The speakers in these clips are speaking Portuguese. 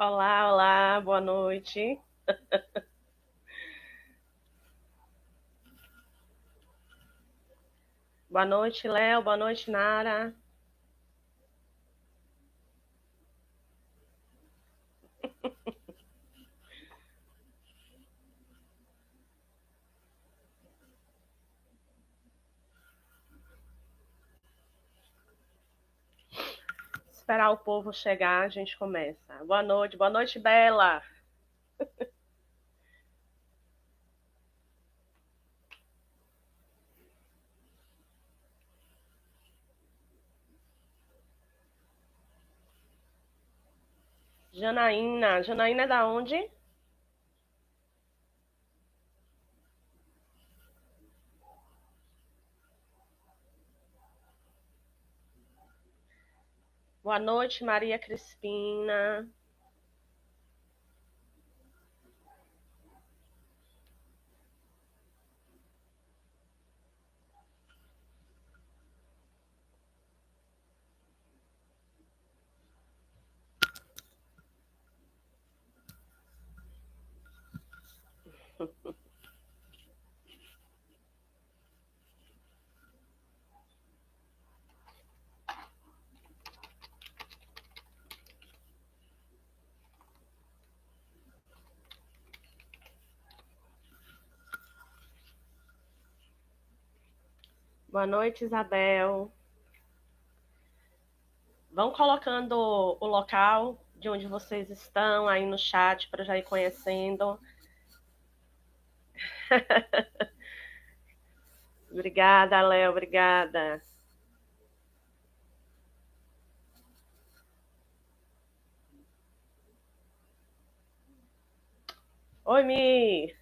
Olá, olá, boa noite. Boa noite, Léo. Boa noite, Nara. Esperar o povo chegar, a gente começa. Boa noite, Bela. Janaína. Janaína é da onde? Boa noite, Maria Crispina. Boa noite, Isabel. Vão colocando o local de onde vocês estão aí no chat para já ir conhecendo. Obrigada, Léo. Obrigada. Oi, Mi.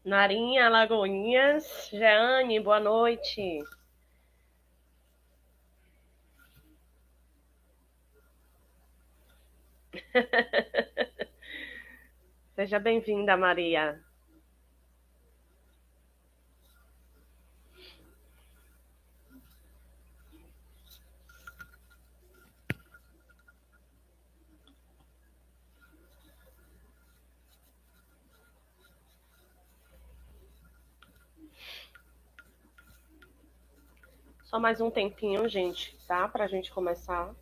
Narinha, Lagoinhas. Jeane, boa noite. Seja bem-vinda, Maria. Só mais um tempinho, gente, tá? Pra gente começar.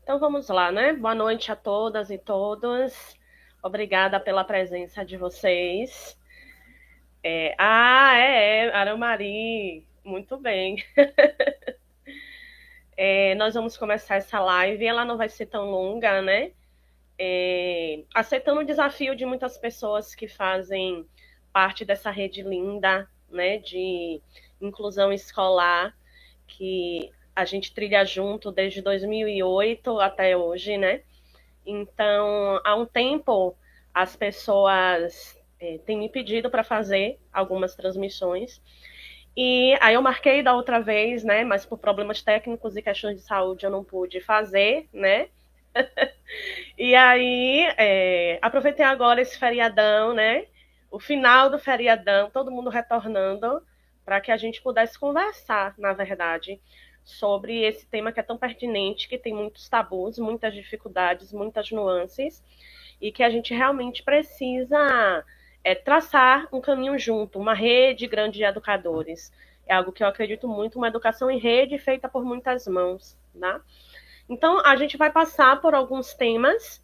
Então vamos lá, né? Boa noite a todas e todos. Obrigada pela presença de vocês. Aramari. Muito bem. Nós vamos começar essa live. Ela não vai ser tão longa, né? Aceitando o desafio de muitas pessoas que fazem parte dessa rede linda, né? De inclusão escolar, que a gente trilha junto desde 2008 até hoje, né? Então, há um tempo, as pessoas têm me pedido para fazer algumas transmissões. E aí eu marquei da outra vez, né? Mas por problemas técnicos e questões de saúde eu não pude fazer, né? E aí, aproveitei agora esse feriadão, né? O final do feriadão, todo mundo retornando, para que a gente pudesse conversar, na verdade, sobre esse tema que é tão pertinente, que tem muitos tabus, muitas dificuldades, muitas nuances, e que a gente realmente precisa traçar um caminho junto, uma rede grande de educadores. É algo que eu acredito muito, uma educação em rede feita por muitas mãos, tá? Então, a gente vai passar por alguns temas.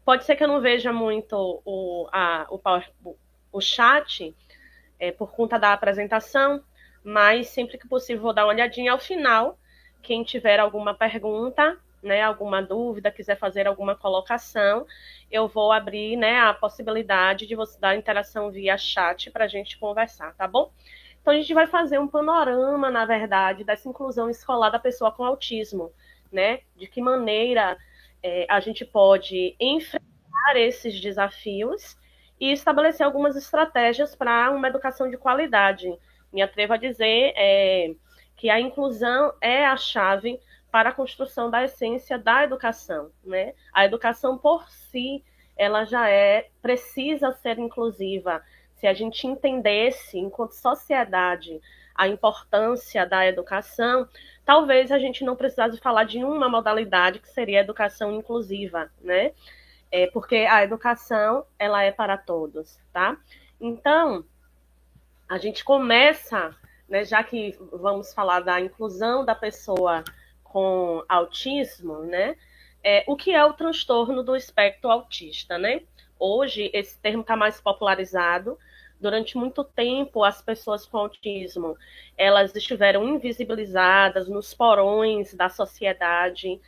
Pode ser que eu não veja muito o chat por conta da apresentação, mas sempre que possível vou dar uma olhadinha ao final. Quem tiver alguma pergunta, né, alguma dúvida, quiser fazer alguma colocação, eu vou abrir, né, a possibilidade de você dar interação via chat para a gente conversar, tá bom? Então, a gente vai fazer um panorama, na verdade, dessa inclusão escolar da pessoa com autismo, né? De que maneira a gente pode enfrentar esses desafios e estabelecer algumas estratégias para uma educação de qualidade. Me atrevo a dizer que a inclusão é a chave para a construção da essência da educação, né? A educação por si, ela já precisa ser inclusiva. Se a gente entendesse, enquanto sociedade, a importância da educação, talvez a gente não precisasse falar de uma modalidade que seria a educação inclusiva, né? Porque a educação, ela é para todos, tá? Então, a gente começa, né, já que vamos falar da inclusão da pessoa com autismo, né? O que é o transtorno do espectro autista, né? Hoje, esse termo está mais popularizado. Durante muito tempo, as pessoas com autismo, elas estiveram invisibilizadas nos porões da sociedade.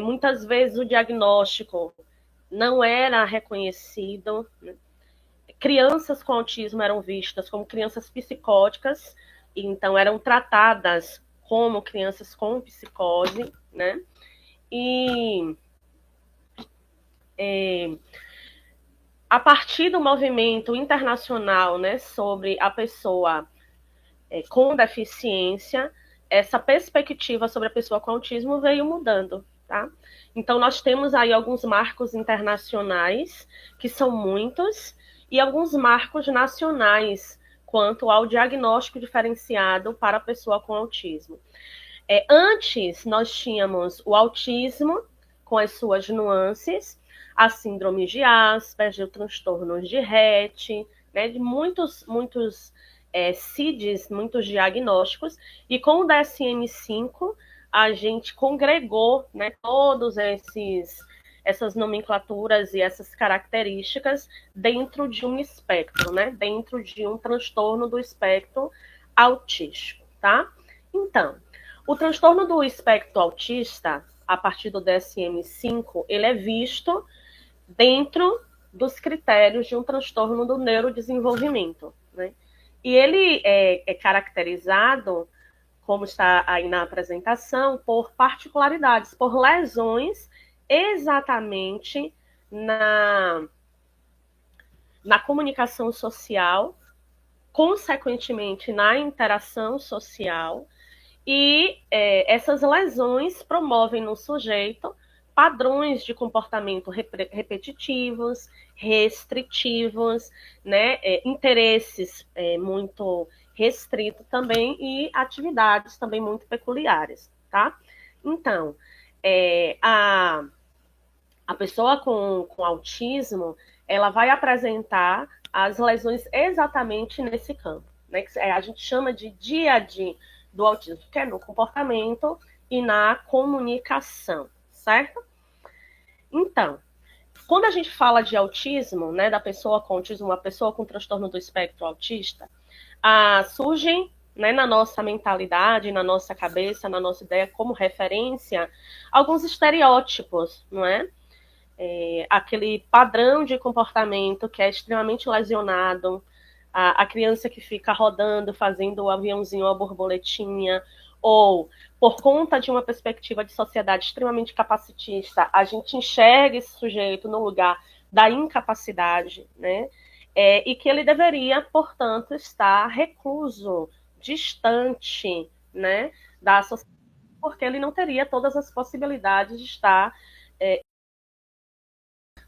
Muitas vezes o diagnóstico não era reconhecido. Crianças com autismo eram vistas como crianças psicóticas, então eram tratadas como crianças com psicose, né? E a partir do movimento internacional, né, sobre a pessoa com deficiência, essa perspectiva sobre a pessoa com autismo veio mudando, tá? Então, nós temos aí alguns marcos internacionais, que são muitos, e alguns marcos nacionais quanto ao diagnóstico diferenciado para a pessoa com autismo. Antes, nós tínhamos o autismo, com as suas nuances, a síndrome de Asperger, o transtorno de Rett, né, de muitos CIDs, muitos diagnósticos, e com o DSM-5 a gente congregou, né, todos essas nomenclaturas e essas características dentro de um espectro, né, dentro de um transtorno do espectro autístico, tá? Então, o transtorno do espectro autista, a partir do DSM-5, ele é visto dentro dos critérios de um transtorno do neurodesenvolvimento, né? E ele é caracterizado, como está aí na apresentação, por particularidades, por lesões exatamente na comunicação social, consequentemente na interação social, e essas lesões promovem no sujeito padrões de comportamento repetitivos, restritivos, né, interesses muito restritos também e atividades também muito peculiares, tá? Então, a pessoa com autismo, ela vai apresentar as lesões exatamente nesse campo, né, que a gente chama de DIAD do autismo, que é no comportamento e na comunicação, certo? Então, quando a gente fala de autismo, né, da pessoa com autismo, uma pessoa com transtorno do espectro autista, surgem, né, na nossa mentalidade, na nossa cabeça, na nossa ideia, como referência, alguns estereótipos, não é? Aquele padrão de comportamento que é extremamente lesionado, a criança que fica rodando, fazendo o aviãozinho, a borboletinha, ou por conta de uma perspectiva de sociedade extremamente capacitista, a gente enxerga esse sujeito no lugar da incapacidade, né? E que ele deveria, portanto, estar recluso, distante, né, da sociedade, porque ele não teria todas as possibilidades de estar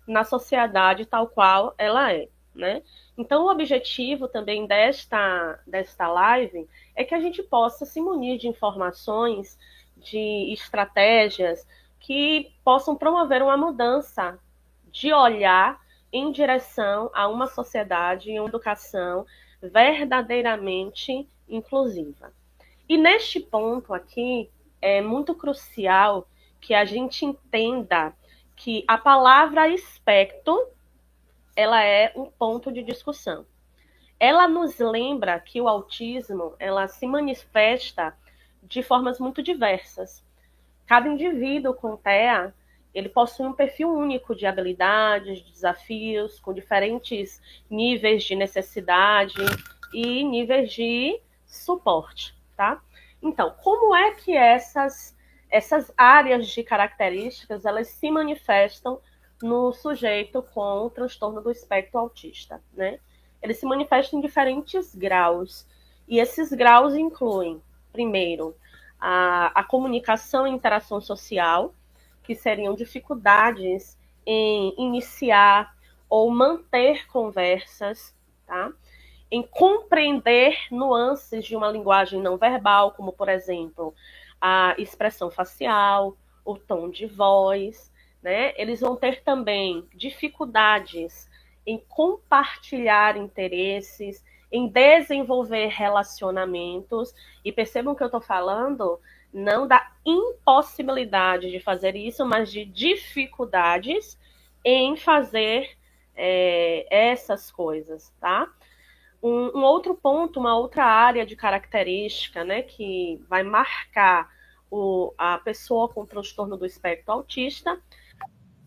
na sociedade tal qual ela é, né? Então, o objetivo também desta live é que a gente possa se munir de informações, de estratégias que possam promover uma mudança de olhar em direção a uma sociedade e uma educação verdadeiramente inclusiva. E neste ponto aqui, é muito crucial que a gente entenda que a palavra aspecto, ela é um ponto de discussão. Ela nos lembra que o autismo, ela se manifesta de formas muito diversas. Cada indivíduo com TEA, ele possui um perfil único de habilidades, de desafios, com diferentes níveis de necessidade e níveis de suporte, tá? Então, como é que essas áreas de características, elas se manifestam no sujeito com o transtorno do espectro autista, né? Eles se manifestam em diferentes graus, e esses graus incluem, primeiro, a comunicação e interação social, que seriam dificuldades em iniciar ou manter conversas, tá? Em compreender nuances de uma linguagem não verbal, como, por exemplo, a expressão facial, o tom de voz, né? Eles vão ter também dificuldades em compartilhar interesses, em desenvolver relacionamentos, e percebam que eu estou falando não da impossibilidade de fazer isso, mas de dificuldades em fazer essas coisas, tá? Um outro ponto, uma outra área de característica, né, que vai marcar a pessoa com transtorno do espectro autista,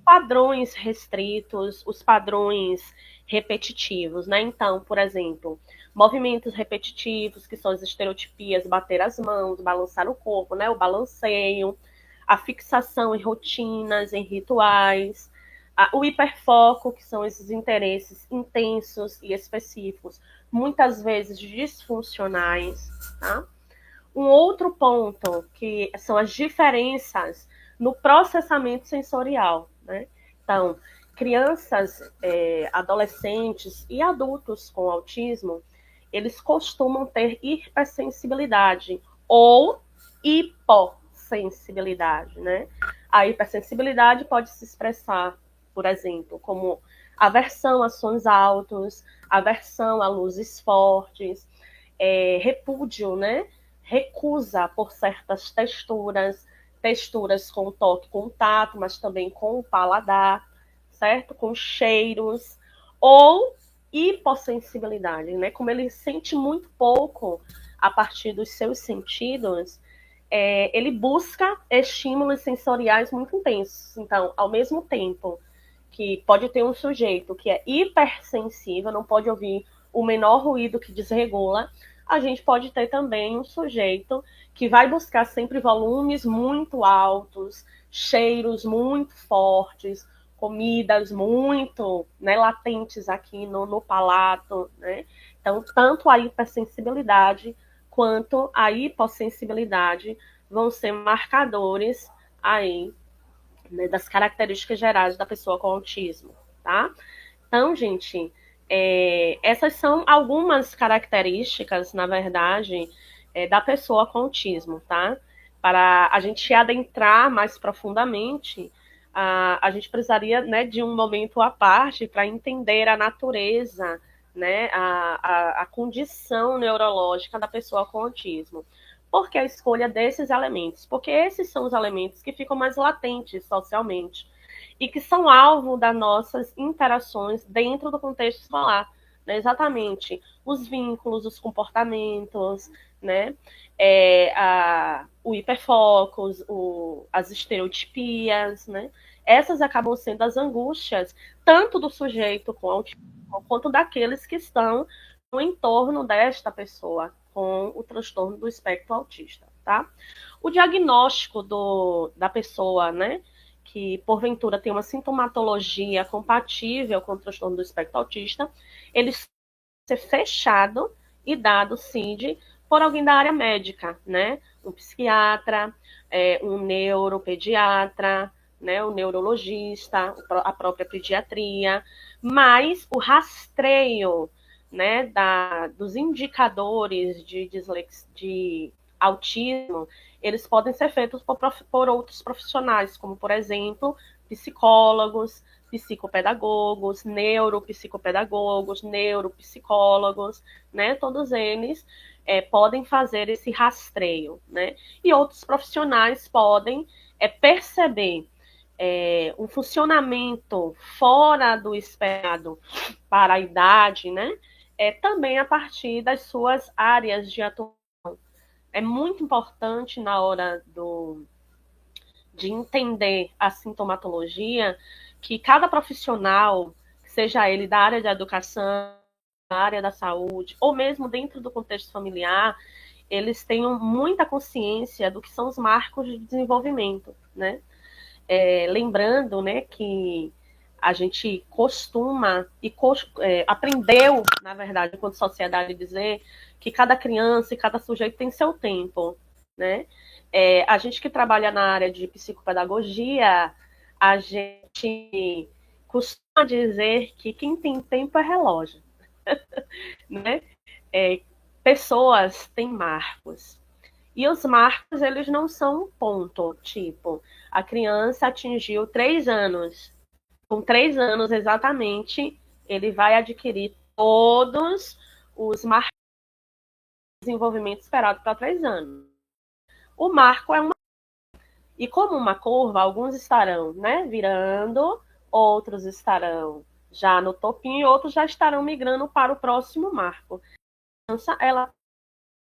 padrões restritos, os padrões repetitivos, né? Então, por exemplo, movimentos repetitivos, que são as estereotipias, bater as mãos, balançar o corpo, né? O balanceio, a fixação em rotinas, em rituais, o hiperfoco, que são esses interesses intensos e específicos, muitas vezes disfuncionais, tá? Um outro ponto, que são as diferenças no processamento sensorial, né? Então, crianças, adolescentes e adultos com autismo, eles costumam ter hipersensibilidade ou hipossensibilidade, né? A hipersensibilidade pode se expressar, por exemplo, como aversão a sons altos, aversão a luzes fortes, repúdio, né? Recusa por certas texturas com toque, com tato, mas também com o paladar, certo? Com cheiros, ou hipossensibilidade, né? Como ele sente muito pouco a partir dos seus sentidos, ele busca estímulos sensoriais muito intensos. Então, ao mesmo tempo que pode ter um sujeito que é hipersensível, não pode ouvir o menor ruído que desregula, a gente pode ter também um sujeito que vai buscar sempre volumes muito altos, cheiros muito fortes, comidas muito, né, latentes aqui no palato, né? Então, tanto a hipersensibilidade quanto a hipossensibilidade vão ser marcadores aí, né, das características gerais da pessoa com autismo, tá? Então, gente, essas são algumas características, na verdade, da pessoa com autismo, tá? Para a gente adentrar mais profundamente, a gente precisaria, né, de um momento à parte para entender a natureza, né, a condição neurológica da pessoa com autismo. Por que a escolha desses elementos? Porque esses são os elementos que ficam mais latentes socialmente e que são alvo das nossas interações dentro do contexto escolar, né? Exatamente os vínculos, os comportamentos, né? O hiperfoco, as estereotipias, né? Essas acabam sendo as angústias tanto do sujeito com autismo quanto daqueles que estão no entorno desta pessoa com o transtorno do espectro autista, tá? O diagnóstico da pessoa, né, que porventura tem uma sintomatologia compatível com o transtorno do espectro autista, ele ser fechado e dado CID por alguém da área médica, né? Um psiquiatra, um neuropediatra, né? Um neurologista, a própria pediatria, mas o rastreio, né, dos indicadores de autismo, eles podem ser feitos por outros profissionais, como, por exemplo, psicólogos, psicopedagogos, neuropsicopedagogos, neuropsicólogos, né? Todos eles podem fazer esse rastreio, né? E outros profissionais podem perceber um funcionamento fora do esperado para a idade, né? Também a partir das suas áreas de atuação. É muito importante na hora de entender a sintomatologia que cada profissional, seja ele da área da educação, da área da saúde, ou mesmo dentro do contexto familiar, eles tenham muita consciência do que são os marcos de desenvolvimento, né? Lembrando, né, que a gente costuma e aprendeu, na verdade, enquanto sociedade, dizer que cada criança e cada sujeito tem seu tempo, né? A gente que trabalha na área de psicopedagogia, a gente costuma dizer que quem tem tempo é relógio, né? Pessoas têm marcos. E os marcos, eles não são um ponto, tipo, a criança atingiu 3 anos. Com 3 anos exatamente, ele vai adquirir todos os marcos de desenvolvimento esperado para 3 anos. O marco é uma. E como uma curva, alguns estarão, né, virando, outros estarão já no topinho e outros já estarão migrando para o próximo marco. Ela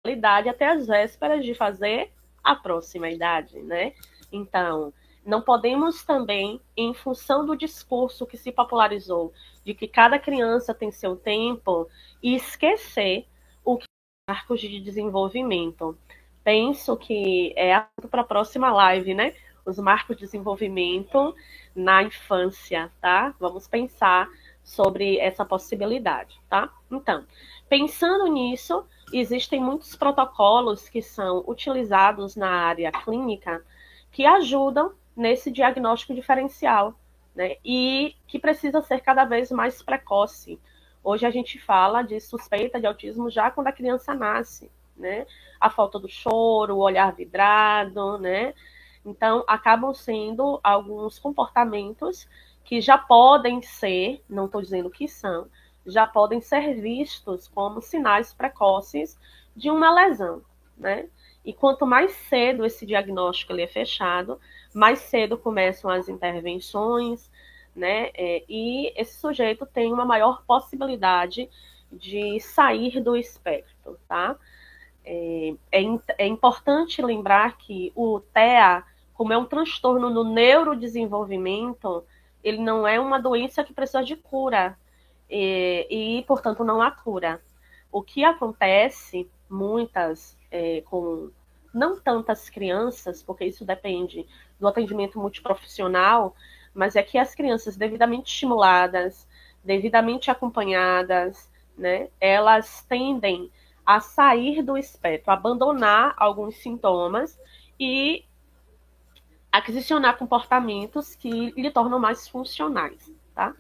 idade até as vésperas de fazer a próxima idade, né? Então, não podemos também, em função do discurso que se popularizou de que cada criança tem seu tempo, esquecer o que é marcos de desenvolvimento. Penso que é assunto para a próxima live, né? Os marcos de desenvolvimento na infância, tá? Vamos pensar sobre essa possibilidade, tá? Então, pensando nisso, existem muitos protocolos que são utilizados na área clínica que ajudam nesse diagnóstico diferencial, né? E que precisa ser cada vez mais precoce. Hoje a gente fala de suspeita de autismo já quando a criança nasce, né? A falta do choro, o olhar vidrado, né? Então, acabam sendo alguns comportamentos que já podem ser, não estou dizendo que são, já podem ser vistos como sinais precoces de uma lesão, né? E quanto mais cedo esse diagnóstico ele é fechado, mais cedo começam as intervenções, né? E esse sujeito tem uma maior possibilidade de sair do espectro, tá? É importante lembrar que o TEA, como é um transtorno no neurodesenvolvimento, ele não é uma doença que precisa de cura, portanto, não há cura. O que acontece, com não tantas crianças, porque isso depende do atendimento multiprofissional, mas é que as crianças devidamente estimuladas, devidamente acompanhadas, né, elas tendem a sair do espectro, abandonar alguns sintomas e aquisicionar comportamentos que lhe tornam mais funcionais, tá?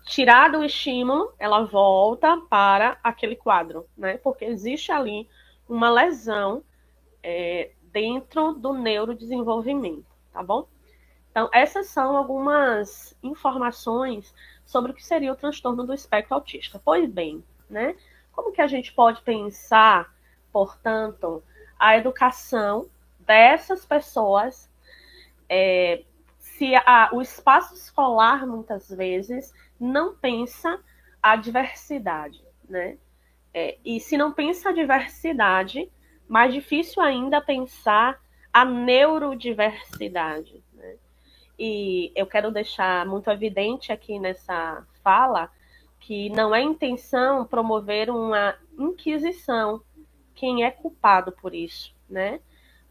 Tirado o estímulo, ela volta para aquele quadro, né? Porque existe ali uma lesão dentro do neurodesenvolvimento, tá bom? Então, essas são algumas informações sobre o que seria o transtorno do espectro autista. Pois bem, né? Como que a gente pode pensar, portanto, a educação dessas pessoas se o espaço escolar, muitas vezes, não pensa a diversidade, né? E se não pensa a diversidade, mais difícil ainda pensar a neurodiversidade, né? E eu quero deixar muito evidente aqui nessa fala que não é intenção promover uma inquisição quem é culpado por isso, né?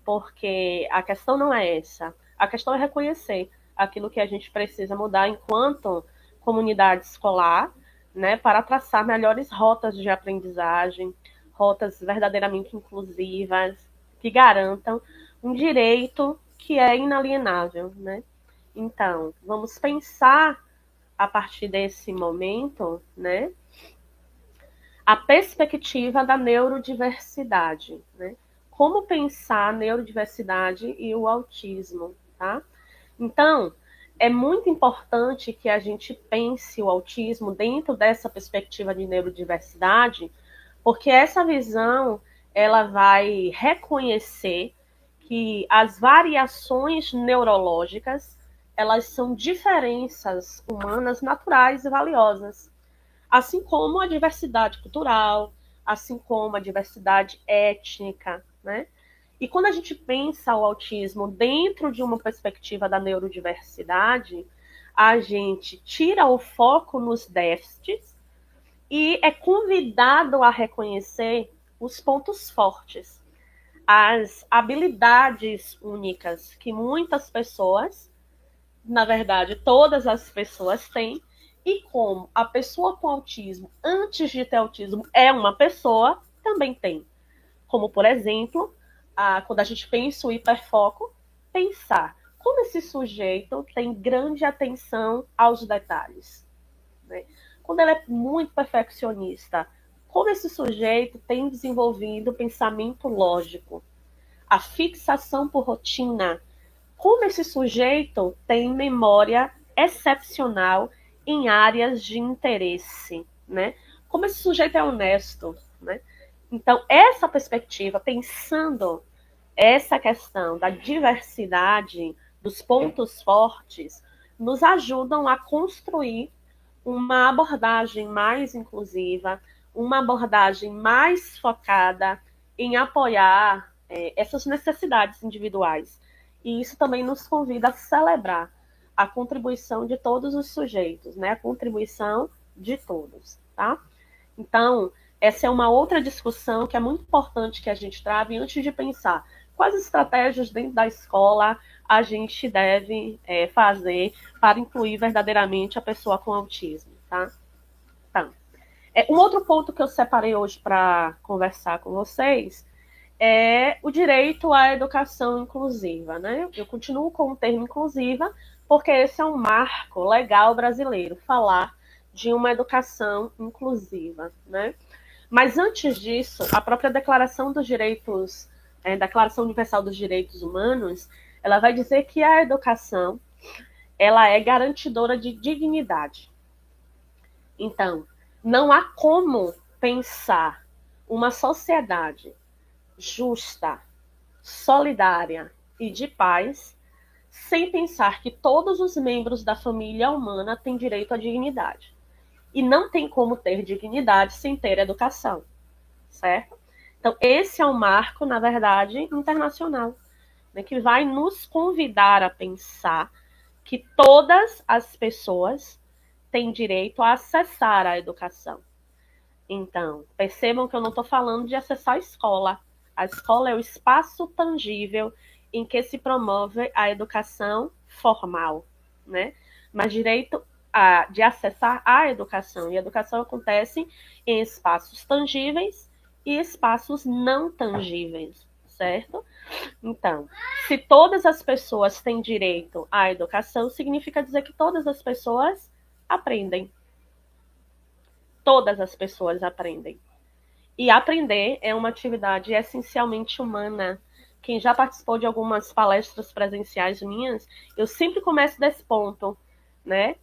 Porque a questão não é essa. A questão é reconhecer aquilo que a gente precisa mudar enquanto comunidade escolar, né, para traçar melhores rotas de aprendizagem, rotas verdadeiramente inclusivas, que garantam um direito que é inalienável, né? Então, vamos pensar a partir desse momento, né, a perspectiva da neurodiversidade, né? Como pensar a neurodiversidade e o autismo, tá? Então, é muito importante que a gente pense o autismo dentro dessa perspectiva de neurodiversidade, porque essa visão ela vai reconhecer que as variações neurológicas elas são diferenças humanas naturais e valiosas, assim como a diversidade cultural, assim como a diversidade étnica, né? E quando a gente pensa o autismo dentro de uma perspectiva da neurodiversidade, a gente tira o foco nos déficits e é convidado a reconhecer os pontos fortes, as habilidades únicas que muitas pessoas, na verdade, todas as pessoas têm, e como a pessoa com autismo, antes de ter autismo, é uma pessoa, também tem. Como, por exemplo, quando a gente pensa o hiperfoco, pensar como esse sujeito tem grande atenção aos detalhes, né? Quando ele é muito perfeccionista, como esse sujeito tem desenvolvido pensamento lógico, a fixação por rotina, como esse sujeito tem memória excepcional em áreas de interesse, né? Como esse sujeito é honesto, né? Então, essa perspectiva, pensando essa questão da diversidade, dos pontos fortes, nos ajudam a construir uma abordagem mais inclusiva, uma abordagem mais focada em apoiar essas necessidades individuais. E isso também nos convida a celebrar a contribuição de todos os sujeitos, né? A contribuição de todos, tá? Então, essa é uma outra discussão que é muito importante que a gente trave antes de pensar quais estratégias dentro da escola a gente deve fazer para incluir verdadeiramente a pessoa com autismo, tá? Tá. Um outro ponto que eu separei hoje para conversar com vocês é o direito à educação inclusiva, né? Eu continuo com o termo inclusiva porque esse é um marco legal brasileiro, falar de uma educação inclusiva, né? Mas antes disso, a própria Declaração dos Direitos, Declaração Universal dos Direitos Humanos, ela vai dizer que a educação ela é garantidora de dignidade. Então, não há como pensar uma sociedade justa, solidária e de paz sem pensar que todos os membros da família humana têm direito à dignidade. E não tem como ter dignidade sem ter educação, certo? Então, esse é um marco, na verdade, internacional, né, que vai nos convidar a pensar que todas as pessoas têm direito a acessar a educação. Então, percebam que eu não estou falando de acessar a escola. A escola é o espaço tangível em que se promove a educação formal, né? Mas direito de acessar a educação. E a educação acontece em espaços tangíveis e espaços não tangíveis, certo? Então, se todas as pessoas têm direito à educação, significa dizer que todas as pessoas aprendem. Todas as pessoas aprendem. E aprender é uma atividade essencialmente humana. Quem já participou de algumas palestras presenciais minhas, eu sempre começo desse ponto, né?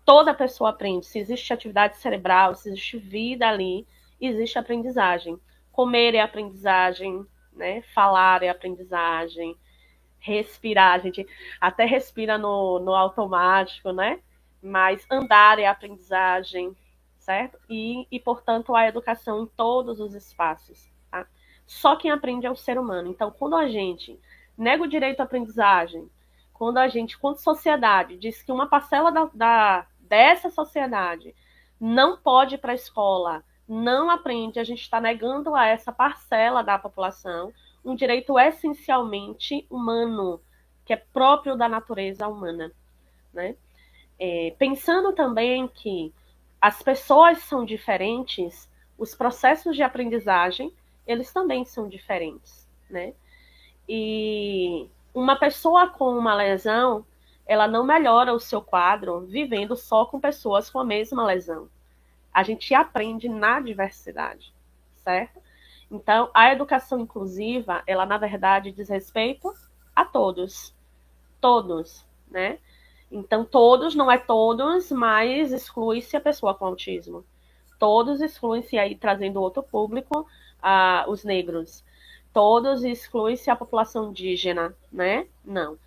Toda pessoa aprende. Se existe atividade cerebral, se existe vida ali, existe aprendizagem. Comer é aprendizagem, né? Falar é aprendizagem. Respirar, a gente até respira no automático, né? Mas andar é aprendizagem, certo? Portanto, a educação em todos os espaços, tá? Só quem aprende é o ser humano. Então, quando a gente nega o direito à aprendizagem, quando a gente, quando sociedade, diz que uma parcela dessa sociedade não pode ir para a escola, não aprende, a gente está negando a essa parcela da população um direito essencialmente humano, que é próprio da natureza humana, né? Pensando também que as pessoas são diferentes, os processos de aprendizagem, eles também são diferentes, né? E uma pessoa com uma lesão, ela não melhora o seu quadro vivendo só com pessoas com a mesma lesão. A gente aprende na diversidade, certo? Então, a educação inclusiva, ela, na verdade, diz respeito a todos. Todos, né? Então, todos não é todos, mas exclui-se a pessoa com autismo. Todos excluem-se, aí trazendo outro público, os negros. Todos exclui-se a população indígena, né? Não.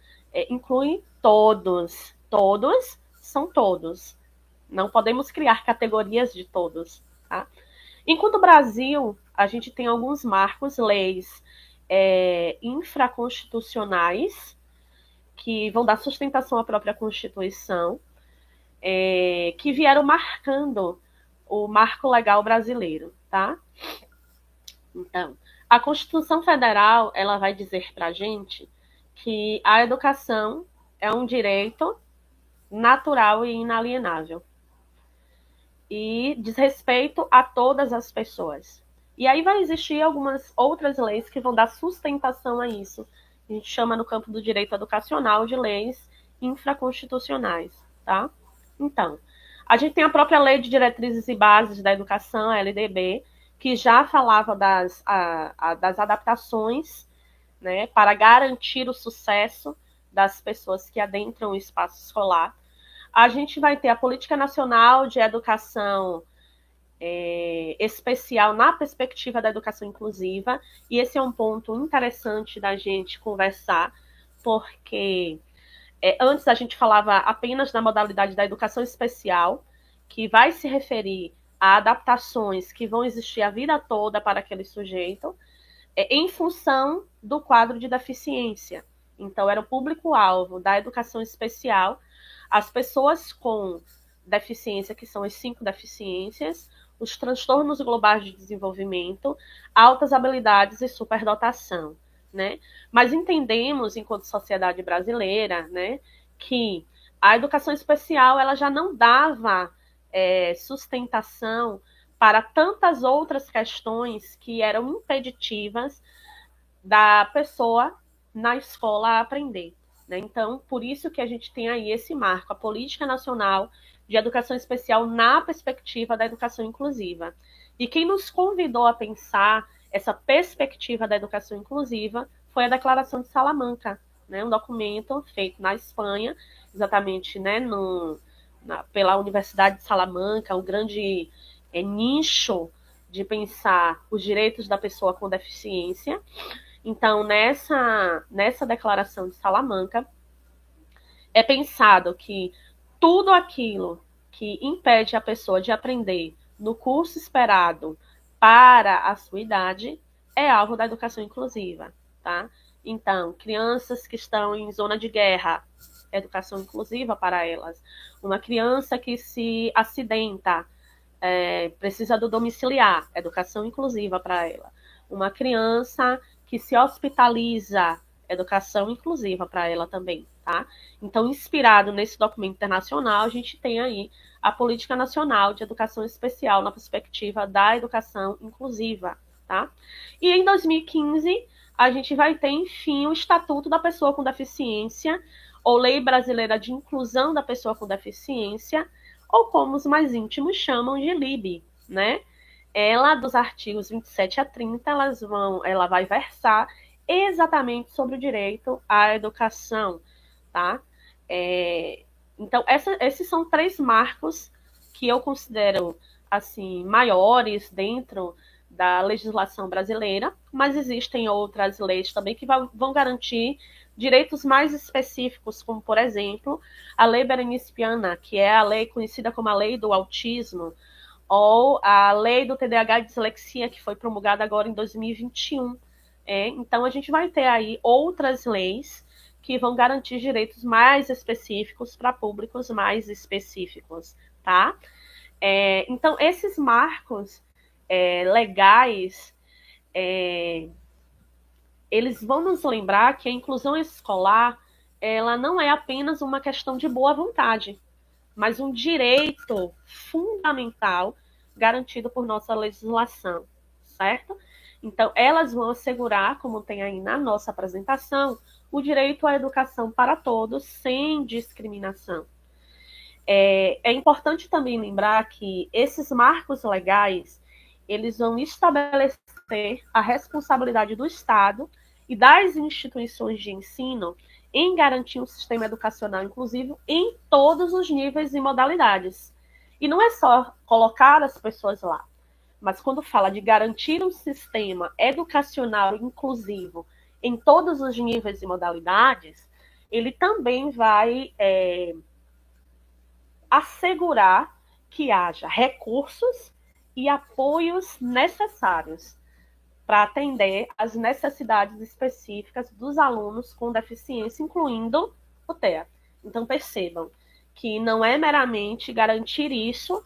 Inclui todos. Todos são todos. Não podemos criar categorias de todos, tá? Enquanto o Brasil, a gente tem alguns marcos, leis infraconstitucionais, que vão dar sustentação à própria Constituição, que vieram marcando o marco legal brasileiro, tá? Então, a Constituição Federal, ela vai dizer para a gente que a educação é um direito natural e inalienável. E diz respeito a todas as pessoas. E aí vai existir algumas outras leis que vão dar sustentação a isso. A gente chama no campo do direito educacional de leis infraconstitucionais, tá? Então, a gente tem a própria Lei de Diretrizes e Bases da Educação, a LDB, que já falava das adaptações, né, para garantir o sucesso das pessoas que adentram o espaço escolar. A gente vai ter a Política Nacional de Educação especial na perspectiva da educação inclusiva, e esse é um ponto interessante da gente conversar, porque antes a gente falava apenas da modalidade da educação especial, que vai se referir a adaptações que vão existir a vida toda para aquele sujeito, em função do quadro de deficiência. Então, era o público-alvo da educação especial, as pessoas com deficiência, que são as 5 deficiências, os transtornos globais de desenvolvimento, altas habilidades e superdotação, né? Mas entendemos, enquanto sociedade brasileira, né, que a educação especial ela já não dava sustentação para tantas outras questões que eram impeditivas da pessoa na escola aprender, né? Então, por isso que a gente tem aí esse marco, a Política Nacional de Educação Especial na perspectiva da educação inclusiva. E quem nos convidou a pensar essa perspectiva da educação inclusiva foi a Declaração de Salamanca, né? Um documento feito na Espanha, exatamente, né, pela Universidade de Salamanca, um grande nicho de pensar os direitos da pessoa com deficiência. Então, nessa Declaração de Salamanca, é pensado que tudo aquilo que impede a pessoa de aprender no curso esperado para a sua idade é alvo da educação inclusiva, tá? Então, crianças que estão em zona de guerra, educação inclusiva para elas. Uma criança que se acidenta, precisa do domiciliar, educação inclusiva para ela. Uma criança que se hospitaliza, educação inclusiva para ela também, tá? Então, inspirado nesse documento internacional, a gente tem aí a Política Nacional de Educação Especial na perspectiva da educação inclusiva, tá? E em 2015, a gente vai ter, enfim, o Estatuto da Pessoa com Deficiência, ou Lei Brasileira de Inclusão da Pessoa com Deficiência, ou como os mais íntimos chamam de LIB, né? Ela, dos artigos 27 a 30, ela vai versar exatamente sobre o direito à educação, tá? Então, esses são 3 marcos que eu considero, assim, maiores dentro da legislação brasileira, mas existem outras leis também que vão garantir direitos mais específicos, como, por exemplo, a Lei Berenice Piana, que é a lei conhecida como a Lei do Autismo, ou a Lei do TDAH e Dislexia, que foi promulgada agora em 2021. Então, a gente vai ter aí outras leis que vão garantir direitos mais específicos para públicos mais específicos, tá? Então, esses marcos legais, eles vão nos lembrar que a inclusão escolar ela não é apenas uma questão de boa vontade, mas um direito fundamental garantido por nossa legislação, certo? Então, elas vão assegurar, como tem aí na nossa apresentação, o direito à educação para todos, sem discriminação. É importante também lembrar que esses marcos legais, eles vão estabelecer a responsabilidade do Estado e das instituições de ensino em garantir um sistema educacional inclusivo em todos os níveis e modalidades. E não é só colocar as pessoas lá, mas quando fala de garantir um sistema educacional inclusivo em todos os níveis e modalidades, ele também vai assegurar que haja recursos e apoios necessários para atender às necessidades específicas dos alunos com deficiência, incluindo o TEA. Então, percebam que não é meramente garantir isso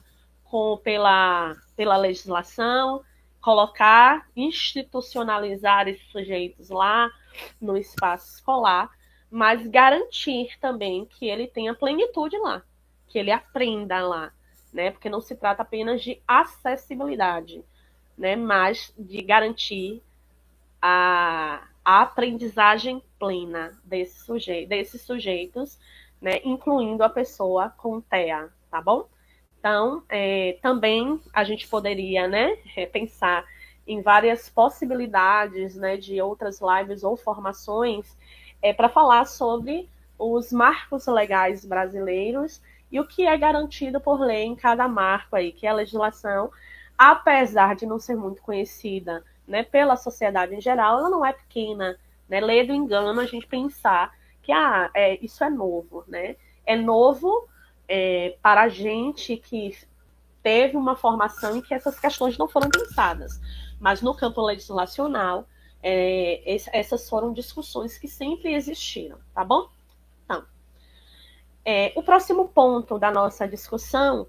pela legislação, colocar, institucionalizar esses sujeitos lá no espaço escolar, mas garantir também que ele tenha plenitude lá, que ele aprenda lá, né? Porque não se trata apenas de acessibilidade, né? Mas de garantir a aprendizagem plena desses sujeitos, né? Incluindo a pessoa com TEA, tá bom? Então, também a gente poderia, né, pensar em várias possibilidades, né, de outras lives ou formações para falar sobre os marcos legais brasileiros e o que é garantido por lei em cada marco aí, que é a legislação, apesar de não ser muito conhecida, né, pela sociedade em geral, ela não é pequena, né? Lê do engano a gente pensar que isso é novo, né? É novo para a gente que teve uma formação em que essas questões não foram pensadas. Mas no campo legislacional, essas foram discussões que sempre existiram, tá bom? Então, o próximo ponto da nossa discussão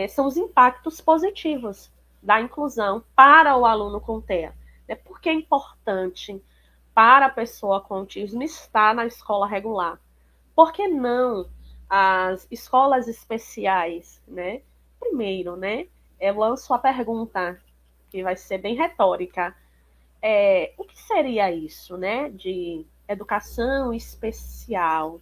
são os impactos positivos da inclusão para o aluno com TEA. Por que é importante para a pessoa com autismo estar na escola regular? Por que não as escolas especiais, né? Primeiro, né? Eu lanço a pergunta, que vai ser bem retórica. O que seria isso, né? De educação especial,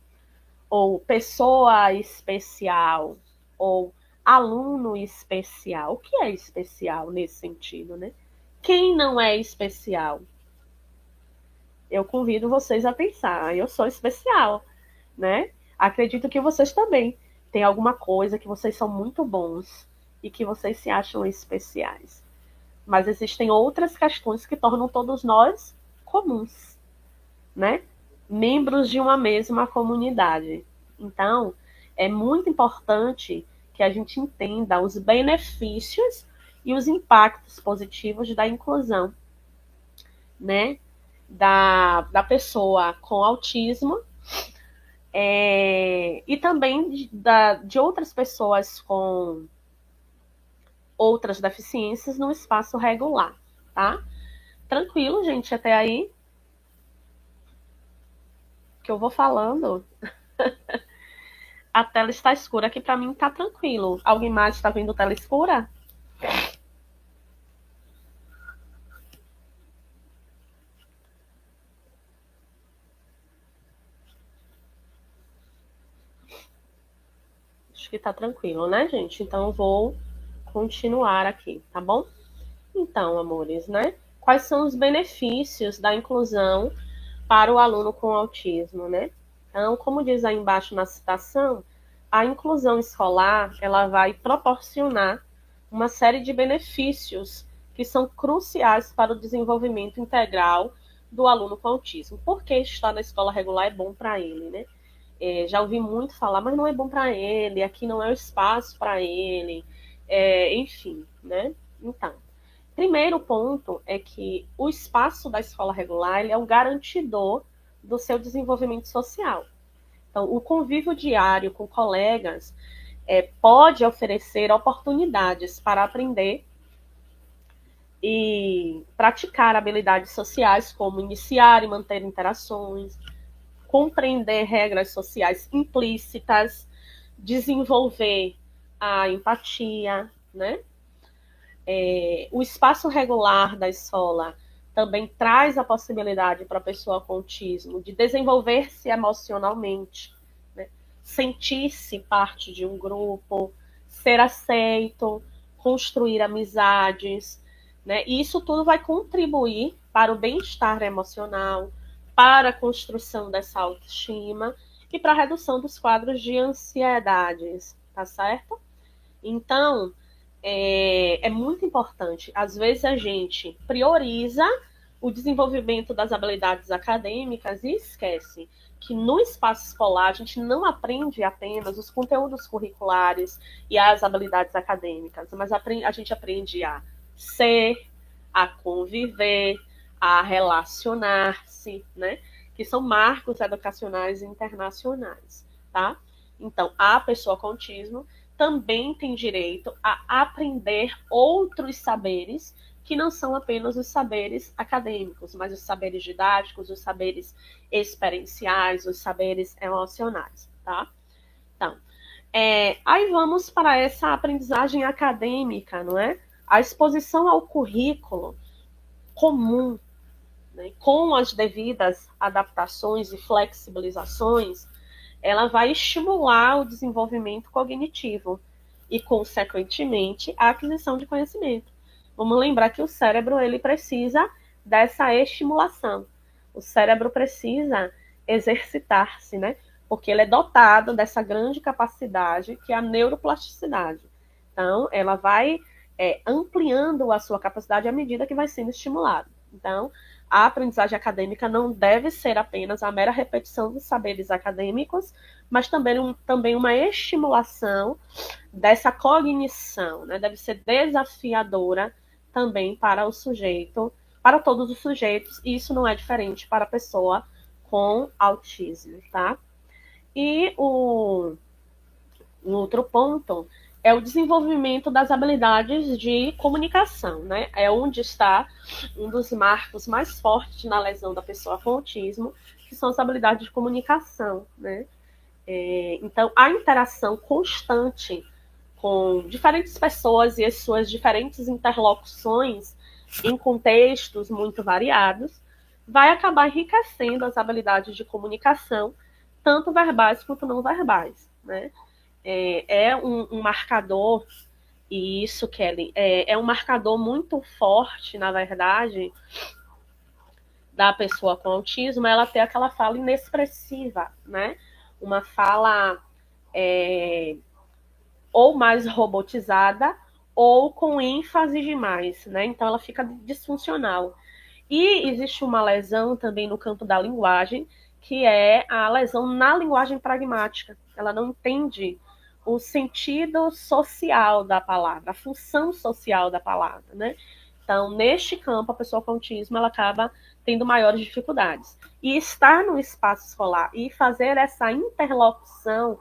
ou pessoa especial, ou aluno especial? O que é especial nesse sentido, né? Quem não é especial? Eu convido vocês a pensar. Eu sou especial, né? Acredito que vocês também têm alguma coisa que vocês são muito bons e que vocês se acham especiais. Mas existem outras questões que tornam todos nós comuns, né? Membros de uma mesma comunidade. Então, é muito importante que a gente entenda os benefícios e os impactos positivos da inclusão, né? Da pessoa com autismo e também de outras pessoas com outras deficiências no espaço regular, tá? Tranquilo, gente, até aí que eu vou falando. A tela está escura, aqui para mim tá tranquilo. Alguém mais está vendo tela escura? Acho que tá tranquilo, né, gente? Então eu vou continuar aqui, tá bom? Então, amores, né? Quais são os benefícios da inclusão para o aluno com autismo, né? Então, como diz aí embaixo na citação, a inclusão escolar, ela vai proporcionar uma série de benefícios que são cruciais para o desenvolvimento integral do aluno com autismo. Por que estar na escola regular é bom para ele, né? Já ouvi muito falar, mas não é bom para ele, aqui não é o espaço para ele, enfim, né? Então, primeiro ponto é que o espaço da escola regular ele é o garantidor do seu desenvolvimento social. Então, o convívio diário com colegas pode oferecer oportunidades para aprender e praticar habilidades sociais, como iniciar e manter interações, compreender regras sociais implícitas, desenvolver a empatia, né? O espaço regular da escola também traz a possibilidade para a pessoa com autismo de desenvolver-se emocionalmente, né? sentir-se parte de um grupo, ser aceito, construir amizades, né? E isso tudo vai contribuir para o bem-estar emocional, para a construção dessa autoestima e para a redução dos quadros de ansiedades, tá certo? Então, é muito importante. Às vezes a gente prioriza o desenvolvimento das habilidades acadêmicas e esquece que no espaço escolar a gente não aprende apenas os conteúdos curriculares e as habilidades acadêmicas, mas a gente aprende a ser, a conviver, a relacionar-se, né? Que são marcos educacionais internacionais, tá? Então, a pessoa com autismo também tem direito a aprender outros saberes que não são apenas os saberes acadêmicos, mas os saberes didáticos, os saberes experienciais, os saberes emocionais, tá? Então, aí vamos para essa aprendizagem acadêmica, não é? A exposição ao currículo comum, né, com as devidas adaptações e flexibilizações, ela vai estimular o desenvolvimento cognitivo e, consequentemente, a aquisição de conhecimento. Vamos lembrar que o cérebro ele precisa dessa estimulação. O cérebro precisa exercitar-se, né? Porque ele é dotado dessa grande capacidade que é a neuroplasticidade. Então, ela vai ampliando a sua capacidade à medida que vai sendo estimulado. Então, a aprendizagem acadêmica não deve ser apenas a mera repetição dos saberes acadêmicos, mas também uma estimulação dessa cognição, né? Deve ser desafiadora também para o sujeito, para todos os sujeitos, e isso não é diferente para a pessoa com autismo, tá? E um outro ponto é o desenvolvimento das habilidades de comunicação, né? É onde está um dos marcos mais fortes na lesão da pessoa com autismo, que são as habilidades de comunicação, né? Então, a interação constante com diferentes pessoas e as suas diferentes interlocuções em contextos muito variados vai acabar enriquecendo as habilidades de comunicação, tanto verbais quanto não verbais, né? É um marcador, e isso, Kelly, é um marcador muito forte, na verdade, da pessoa com autismo, ela ter aquela fala inexpressiva, né? Uma fala ou mais robotizada ou com ênfase demais, né? Então ela fica disfuncional. E existe uma lesão também no campo da linguagem, que é a lesão na linguagem pragmática. Ela não entende o sentido social da palavra, a função social da palavra, né? Então, neste campo, a pessoa com autismo ela acaba tendo maiores dificuldades. E estar no espaço escolar e fazer essa interlocução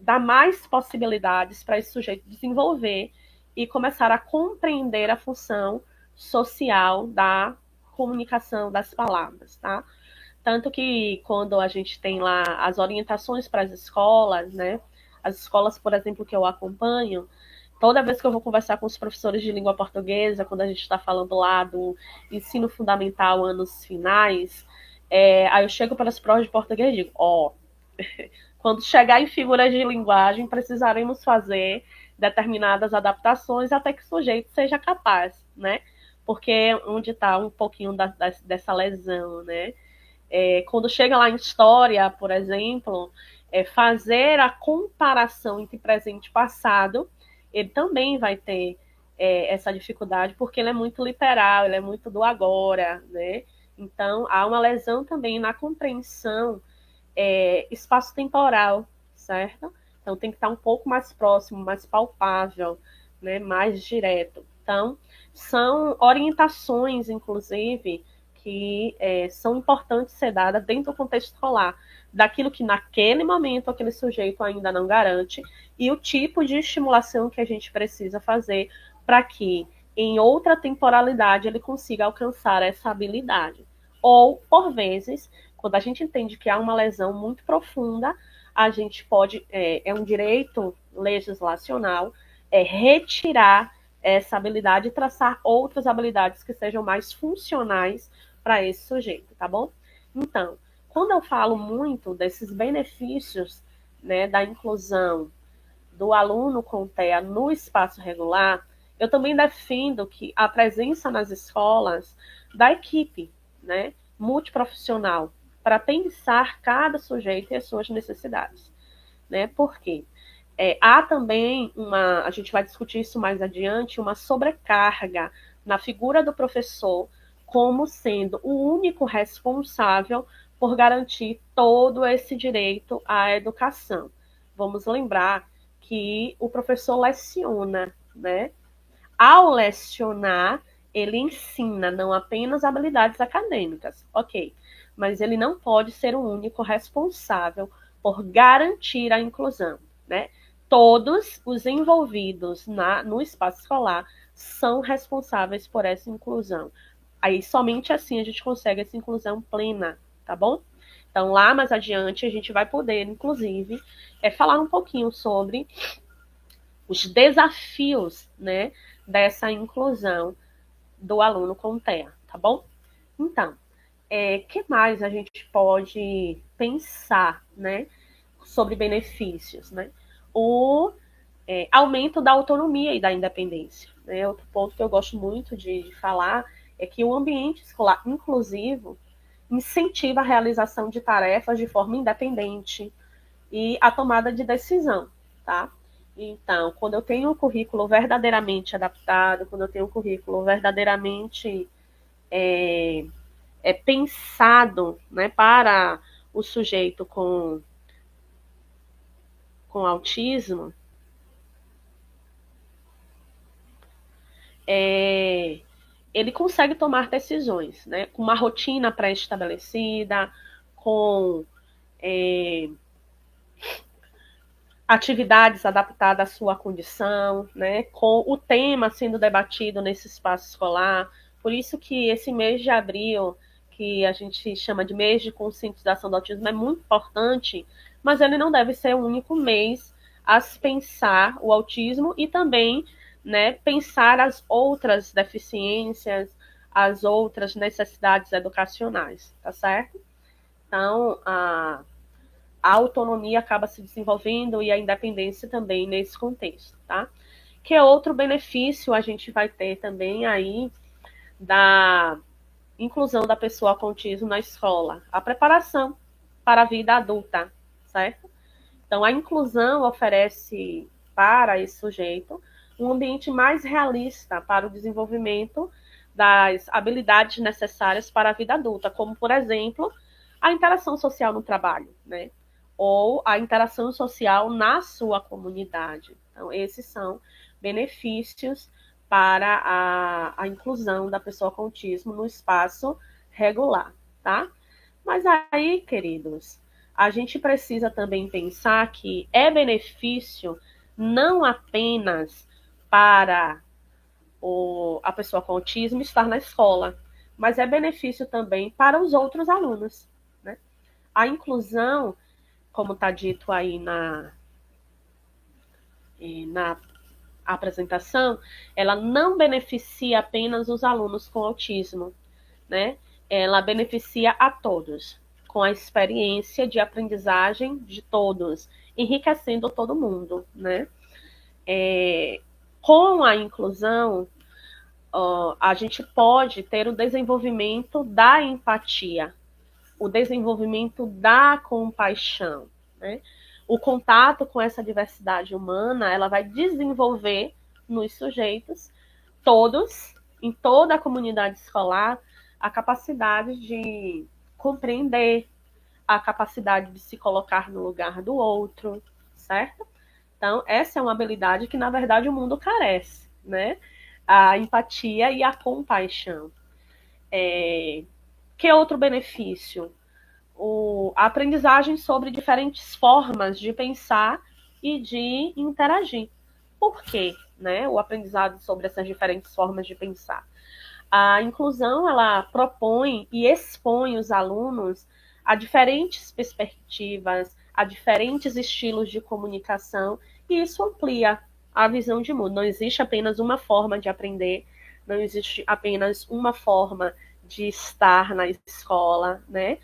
dá mais possibilidades para esse sujeito desenvolver e começar a compreender a função social da comunicação das palavras, tá? Tanto que quando a gente tem lá as orientações para as escolas, né? As escolas, por exemplo, que eu acompanho, toda vez que eu vou conversar com os professores de língua portuguesa, quando a gente está falando lá do ensino fundamental, anos finais, aí eu chego para as provas de português e digo, quando chegar em figuras de linguagem, precisaremos fazer determinadas adaptações até que o sujeito seja capaz, né? Porque é onde está um pouquinho dessa lesão, né? Quando chega lá em história, por exemplo, fazer a comparação entre presente e passado, ele também vai ter essa dificuldade, porque ele é muito literal, ele é muito do agora, né? Então, há uma lesão também na compreensão espaço-temporal, certo? Então, tem que estar um pouco mais próximo, mais palpável, né? Mais direto. Então, são orientações, inclusive, que são importantes ser dadas dentro do contexto escolar, daquilo que naquele momento aquele sujeito ainda não garante e o tipo de estimulação que a gente precisa fazer para que em outra temporalidade ele consiga alcançar essa habilidade. Ou, por vezes, quando a gente entende que há uma lesão muito profunda, a gente pode, é um direito legislacional, retirar essa habilidade e traçar outras habilidades que sejam mais funcionais para esse sujeito, tá bom? Então, quando eu falo muito desses benefícios né, da inclusão do aluno com TEA no espaço regular, eu também defendo que a presença nas escolas da equipe, né, multiprofissional, para pensar cada sujeito e as suas necessidades, né? Porque há também a gente vai discutir isso mais adiante, uma sobrecarga na figura do professor como sendo o único responsável por garantir todo esse direito à educação. Vamos lembrar que o professor leciona, né? Ao lecionar, ele ensina não apenas habilidades acadêmicas, ok, mas ele não pode ser o único responsável por garantir a inclusão, né? Todos os envolvidos no espaço escolar são responsáveis por essa inclusão. Aí somente assim a gente consegue essa inclusão plena, tá bom? Então lá mais adiante a gente vai poder, inclusive, falar um pouquinho sobre os desafios, né, dessa inclusão do aluno com TEA, tá bom? Então, que mais a gente pode pensar, né, sobre benefícios, né? O aumento da autonomia e da independência. Né? Outro ponto que eu gosto muito de falar é que o ambiente escolar inclusivo incentiva a realização de tarefas de forma independente e a tomada de decisão, tá? Então, quando eu tenho um currículo verdadeiramente adaptado, quando eu tenho um currículo verdadeiramente pensado, né, para o sujeito com autismo, ele consegue tomar decisões, né, com uma rotina pré-estabelecida, com atividades adaptadas à sua condição, né, com o tema sendo debatido nesse espaço escolar. Por isso que esse mês de abril, que a gente chama de mês de conscientização do autismo, é muito importante, mas ele não deve ser o único mês a se pensar o autismo e também, né, pensar as outras deficiências, as outras necessidades educacionais, tá certo? Então, a autonomia acaba se desenvolvendo e a independência também nesse contexto, tá? Que é outro benefício a gente vai ter também aí da inclusão da pessoa com autismo na escola, a preparação para a vida adulta, certo? Então, a inclusão oferece para esse sujeito um ambiente mais realista para o desenvolvimento das habilidades necessárias para a vida adulta, como, por exemplo, a interação social no trabalho, né? Ou a interação social na sua comunidade. Então, esses são benefícios para a inclusão da pessoa com autismo no espaço regular, tá? Mas aí, queridos, a gente precisa também pensar que é benefício não apenas para a pessoa com autismo estar na escola, mas é benefício também para os outros alunos, né? A inclusão, como está dito aí na apresentação, ela não beneficia apenas os alunos com autismo, né? Ela beneficia a todos, com a experiência de aprendizagem de todos, enriquecendo todo mundo, né? Com a inclusão, a gente pode ter o desenvolvimento da empatia, o desenvolvimento da compaixão, né? O contato com essa diversidade humana, ela vai desenvolver nos sujeitos, todos, em toda a comunidade escolar, a capacidade de compreender, a capacidade de se colocar no lugar do outro, certo? Então, essa é uma habilidade que, na verdade, o mundo carece, né? A empatia e a compaixão. Que outro benefício? A aprendizagem sobre diferentes formas de pensar e de interagir. Por quê? Né? O aprendizado sobre essas diferentes formas de pensar. A inclusão, ela propõe e expõe os alunos a diferentes perspectivas, a diferentes estilos de comunicação, e isso amplia a visão de mundo. Não existe apenas uma forma de aprender, não existe apenas uma forma de estar na escola, né?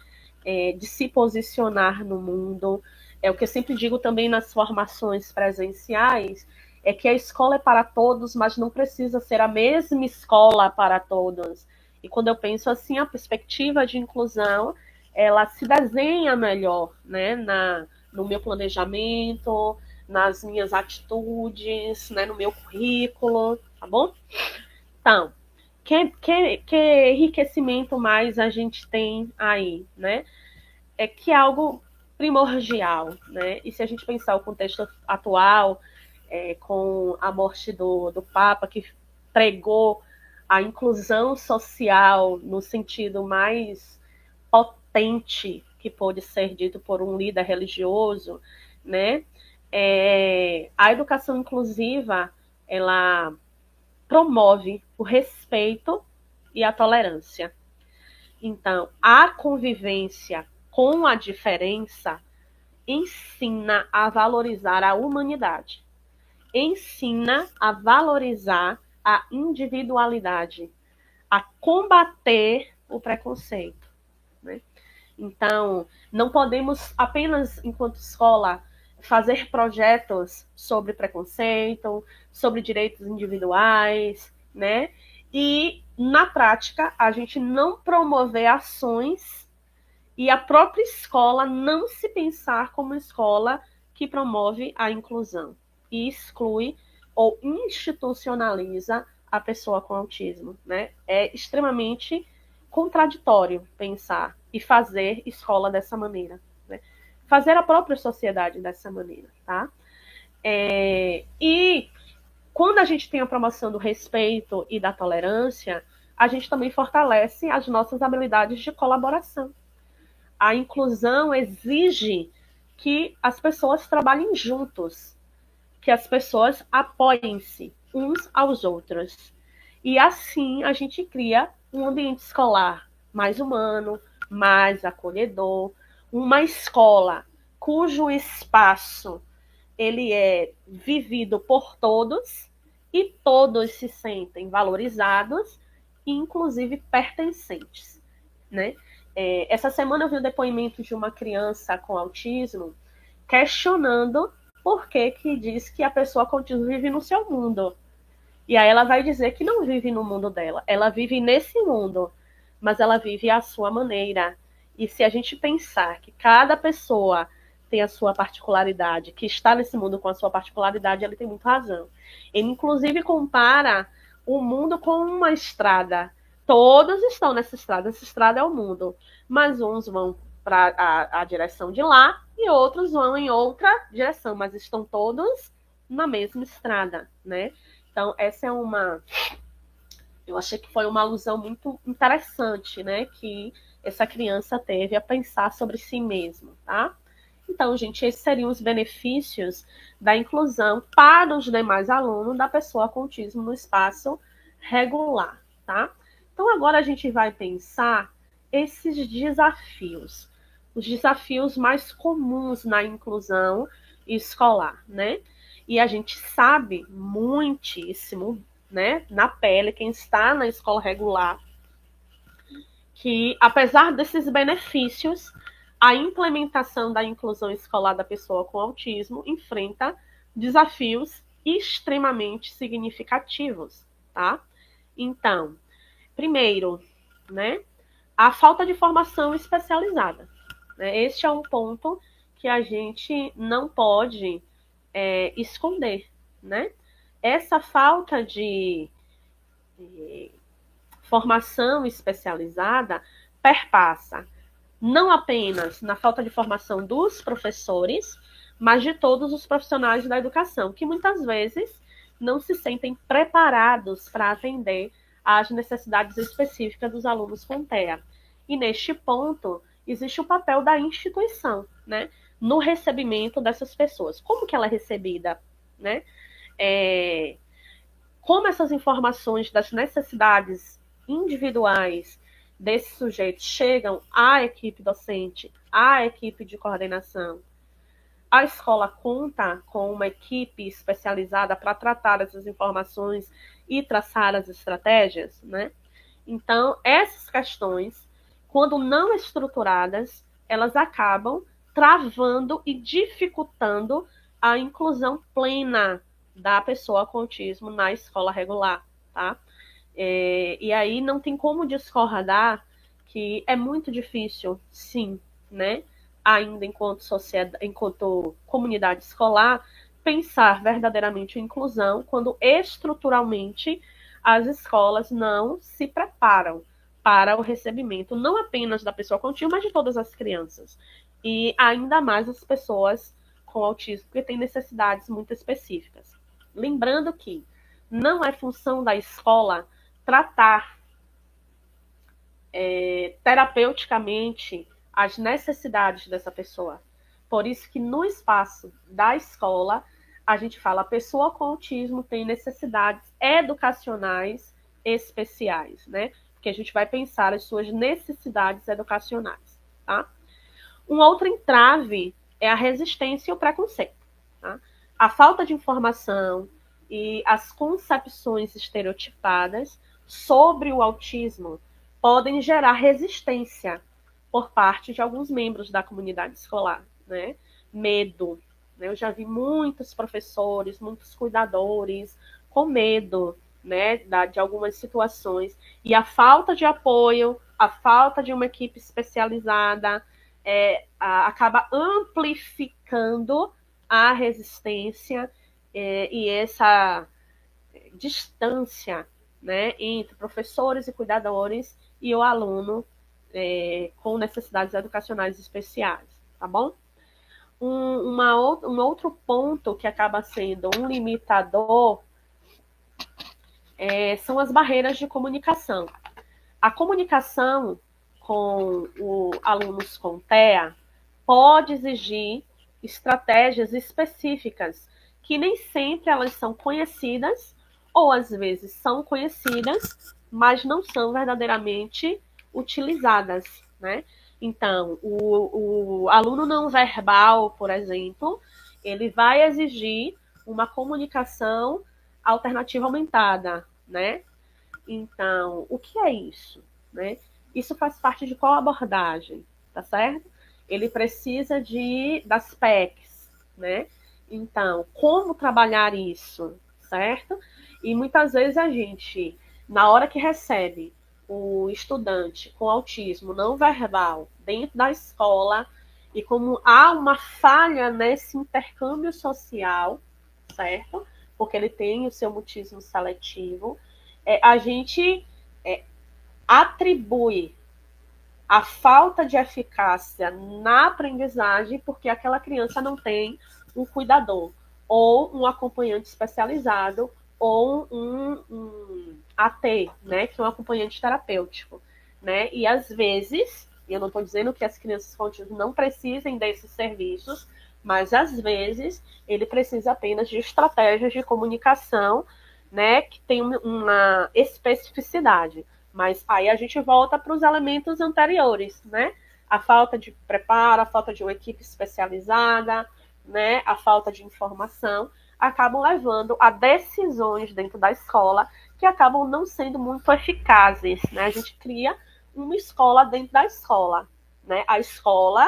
De se posicionar no mundo. é o que eu sempre digo também nas formações presenciais, é que a escola é para todos, mas não precisa ser a mesma escola para todos. E quando eu penso assim, a perspectiva de inclusão, ela se desenha melhor, né, no meu planejamento, nas minhas atitudes, né, no meu currículo, tá bom? Então, que enriquecimento mais a gente tem aí, né? É que é algo primordial, né? E se a gente pensar o contexto atual, com a morte do Papa, que pregou a inclusão social no sentido mais potente que pôde ser dito por um líder religioso, né? A educação inclusiva, ela promove o respeito e a tolerância. Então, a convivência com a diferença ensina a valorizar a humanidade, ensina a valorizar a individualidade, a combater o preconceito, né? Então, não podemos apenas, enquanto escola, fazer projetos sobre preconceito, sobre direitos individuais, né? E, na prática, a gente não promover ações e a própria escola não se pensar como escola que promove a inclusão e exclui ou institucionaliza a pessoa com autismo, né? É extremamente contraditório pensar e fazer escola dessa maneira, né? Fazer a própria sociedade dessa maneira, tá? E quando a gente tem a promoção do respeito e da tolerância, a gente também fortalece as nossas habilidades de colaboração. A inclusão exige que as pessoas trabalhem juntos, que as pessoas apoiem-se uns aos outros. E assim a gente cria um ambiente escolar mais humano, mais acolhedor, uma escola cujo espaço ele é vivido por todos e todos se sentem valorizados e inclusive pertencentes, né? Essa semana eu vi o depoimento de uma criança com autismo questionando por que diz que a pessoa com autismo vive no seu mundo. E aí ela vai dizer que não vive no mundo dela, ela vive nesse mundo, mas ela vive à sua maneira. E se a gente pensar que cada pessoa tem a sua particularidade, que está nesse mundo com a sua particularidade, ele tem muita razão. Ele, inclusive, compara o mundo com uma estrada. Todos estão nessa estrada é o mundo. Mas uns vão para a direção de lá e outros vão em outra direção, mas estão todos na mesma estrada, né? Então, essa é uma... Eu achei que foi uma alusão muito interessante, né? Que essa criança teve a pensar sobre si mesma, tá? Então, gente, esses seriam os benefícios da inclusão para os demais alunos da pessoa com autismo no espaço regular, tá? Então, agora a gente vai pensar esses desafios, os desafios mais comuns na inclusão escolar, né? E a gente sabe muitíssimo, né, na pele, quem está na escola regular, que apesar desses benefícios, a implementação da inclusão escolar da pessoa com autismo enfrenta desafios extremamente significativos, tá? Então, primeiro, né, a falta de formação especializada, né? Este é um ponto que a gente não pode esconder, né? Essa falta de formação especializada perpassa não apenas na falta de formação dos professores, mas de todos os profissionais da educação, que muitas vezes não se sentem preparados para atender às necessidades específicas dos alunos com TEA. E neste ponto, existe o papel da instituição, né, no recebimento dessas pessoas. Como que ela é recebida, né? Como essas informações das necessidades individuais desses sujeitos chegam à equipe docente, à equipe de coordenação. A escola conta com uma equipe especializada para tratar essas informações e traçar as estratégias, né? Então, essas questões, quando não estruturadas, elas acabam travando e dificultando a inclusão plena da pessoa com autismo na escola regular, tá? E aí não tem como discordar que é muito difícil, sim, né? Ainda enquanto sociedade, enquanto comunidade escolar, pensar verdadeiramente em inclusão quando estruturalmente as escolas não se preparam para o recebimento não apenas da pessoa com autismo, mas de todas as crianças. E ainda mais as pessoas com autismo, que têm necessidades muito específicas. Lembrando que não é função da escola tratar terapeuticamente as necessidades dessa pessoa. Por isso que no espaço da escola, a gente fala, a pessoa com autismo tem necessidades educacionais especiais, né? Porque a gente vai pensar as suas necessidades educacionais, tá? Um outro entrave é a resistência e o preconceito, tá? A falta de informação e as concepções estereotipadas sobre o autismo podem gerar resistência por parte de alguns membros da comunidade escolar, né? Medo. Né? Eu já vi muitos professores, muitos cuidadores com medo, né, de algumas situações. E a falta de apoio, a falta de uma equipe especializada acaba amplificando a resistência e essa distância, né, entre professores e cuidadores e o aluno com necessidades educacionais especiais, tá bom? Um outro ponto que acaba sendo um limitador são as barreiras de comunicação. A comunicação com os alunos com TEA pode exigir estratégias específicas que nem sempre elas são conhecidas ou às vezes são conhecidas, mas não são verdadeiramente utilizadas, né? Então, o aluno não verbal, por exemplo, ele vai exigir uma comunicação alternativa aumentada, né? Então, o que é isso, né? Isso faz parte de qual abordagem, tá certo? Ele precisa das PECs, né? Então, como trabalhar isso, certo? E muitas vezes a gente, na hora que recebe o estudante com autismo não verbal dentro da escola, e como há uma falha nesse intercâmbio social, certo? Porque ele tem o seu mutismo seletivo, a gente atribui a falta de eficácia na aprendizagem porque aquela criança não tem um cuidador ou um acompanhante especializado ou um AT, né, que é um acompanhante terapêutico, né? E às vezes, eu não estou dizendo que as crianças com autismo não precisem desses serviços, mas às vezes ele precisa apenas de estratégias de comunicação, né, que tem uma especificidade. Mas aí a gente volta para os elementos anteriores, né? A falta de preparo, a falta de uma equipe especializada, né? A falta de informação, acabam levando a decisões dentro da escola que acabam não sendo muito eficazes, né? A gente cria uma escola dentro da escola, né? A escola,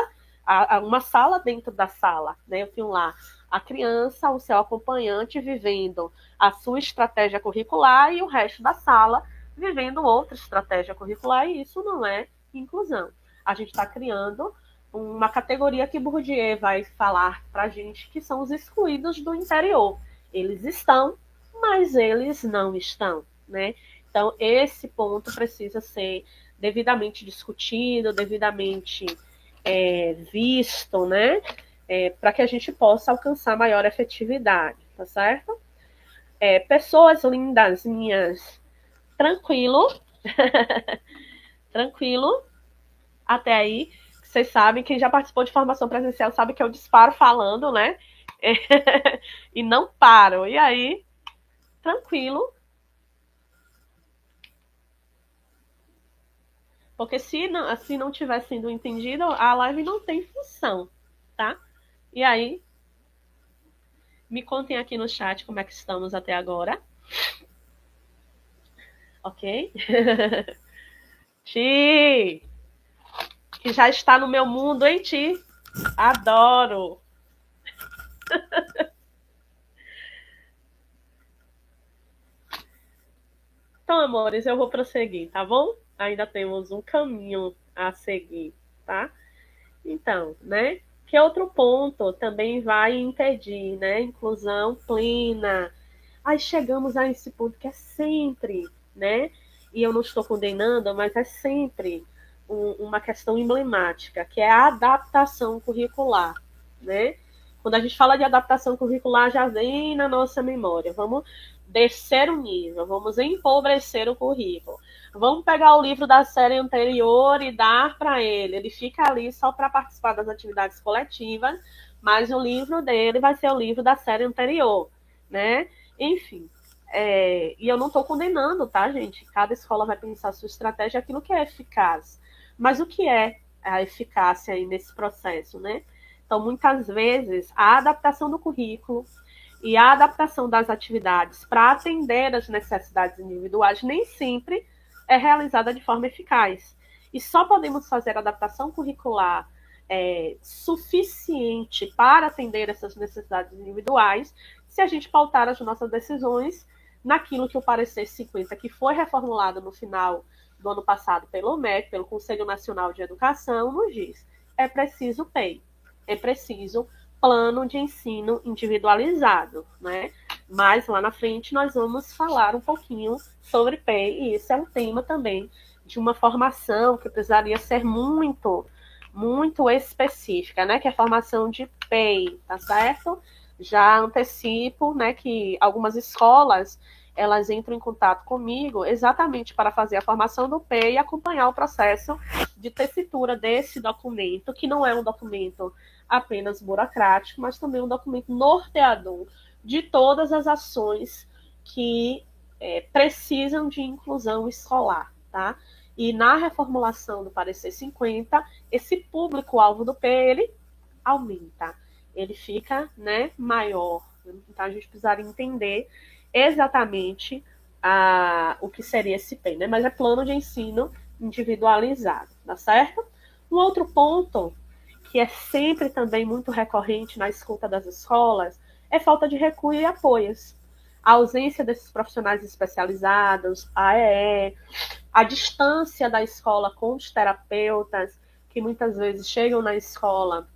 uma sala dentro da sala, né? Eu tenho lá a criança, o seu acompanhante vivendo a sua estratégia curricular e o resto da sala vivendo outra estratégia curricular, e isso não é inclusão. A gente está criando uma categoria que Bourdieu vai falar para a gente, que são os excluídos do interior. Eles estão, mas eles não estão, né? Então, esse ponto precisa ser devidamente discutido, devidamente visto, né? Para que a gente possa alcançar maior efetividade, tá certo? Pessoas lindas minhas, tranquilo, tranquilo, até aí. Vocês sabem, quem já participou de formação presencial sabe que eu disparo falando, né? E não paro. E aí, tranquilo. Porque se não tiver sendo entendido, a live não tem função, tá? E aí, me contem aqui no chat como é que estamos até agora. Ok? Ti! Que já está no meu mundo, hein, Ti? Adoro! Então, amores, eu vou prosseguir, tá bom? Ainda temos um caminho a seguir, tá? Então, né? Que outro ponto também vai impedir, né? Inclusão plena. Aí chegamos a esse ponto que é sempre, né? E eu não estou condenando, mas é sempre uma questão emblemática, que é a adaptação curricular, né? Quando a gente fala de adaptação curricular, já vem na nossa memória. Vamos descer o nível, vamos empobrecer o currículo. Vamos pegar o livro da série anterior e dar para ele. Ele fica ali só para participar das atividades coletivas, mas o livro dele vai ser o livro da série anterior, né? Enfim, e eu não estou condenando, tá, gente? Cada escola vai pensar a sua estratégia, aquilo que é eficaz. Mas o que é a eficácia aí nesse processo, né? Então, muitas vezes, a adaptação do currículo e a adaptação das atividades para atender às necessidades individuais nem sempre é realizada de forma eficaz. E só podemos fazer adaptação curricular suficiente para atender essas necessidades individuais se a gente pautar as nossas decisões naquilo que o parecer 50, que foi reformulado no final do ano passado pelo MEC, pelo Conselho Nacional de Educação, nos diz: é preciso PEI, é preciso plano de ensino individualizado, né? Mas lá na frente nós vamos falar um pouquinho sobre PEI, e isso é um tema também de uma formação que precisaria ser muito específica, né? Que é a formação de PEI, tá certo? Já antecipo, né, que algumas escolas elas entram em contato comigo exatamente para fazer a formação do PEI e acompanhar o processo de tessitura desse documento, que não é um documento apenas burocrático, mas também um documento norteador de todas as ações que precisam de inclusão escolar, tá? E na reformulação do parecer 50, esse público-alvo do P, ele aumenta, ele fica, né, maior. Então a gente precisaria entender exatamente o que seria esse P, né? Mas é plano de ensino individualizado, tá certo? Um outro ponto que é sempre também muito recorrente na escuta das escolas é falta de recursos e apoios. A ausência desses profissionais especializados, a EE, a distância da escola com os terapeutas, que muitas vezes chegam na escola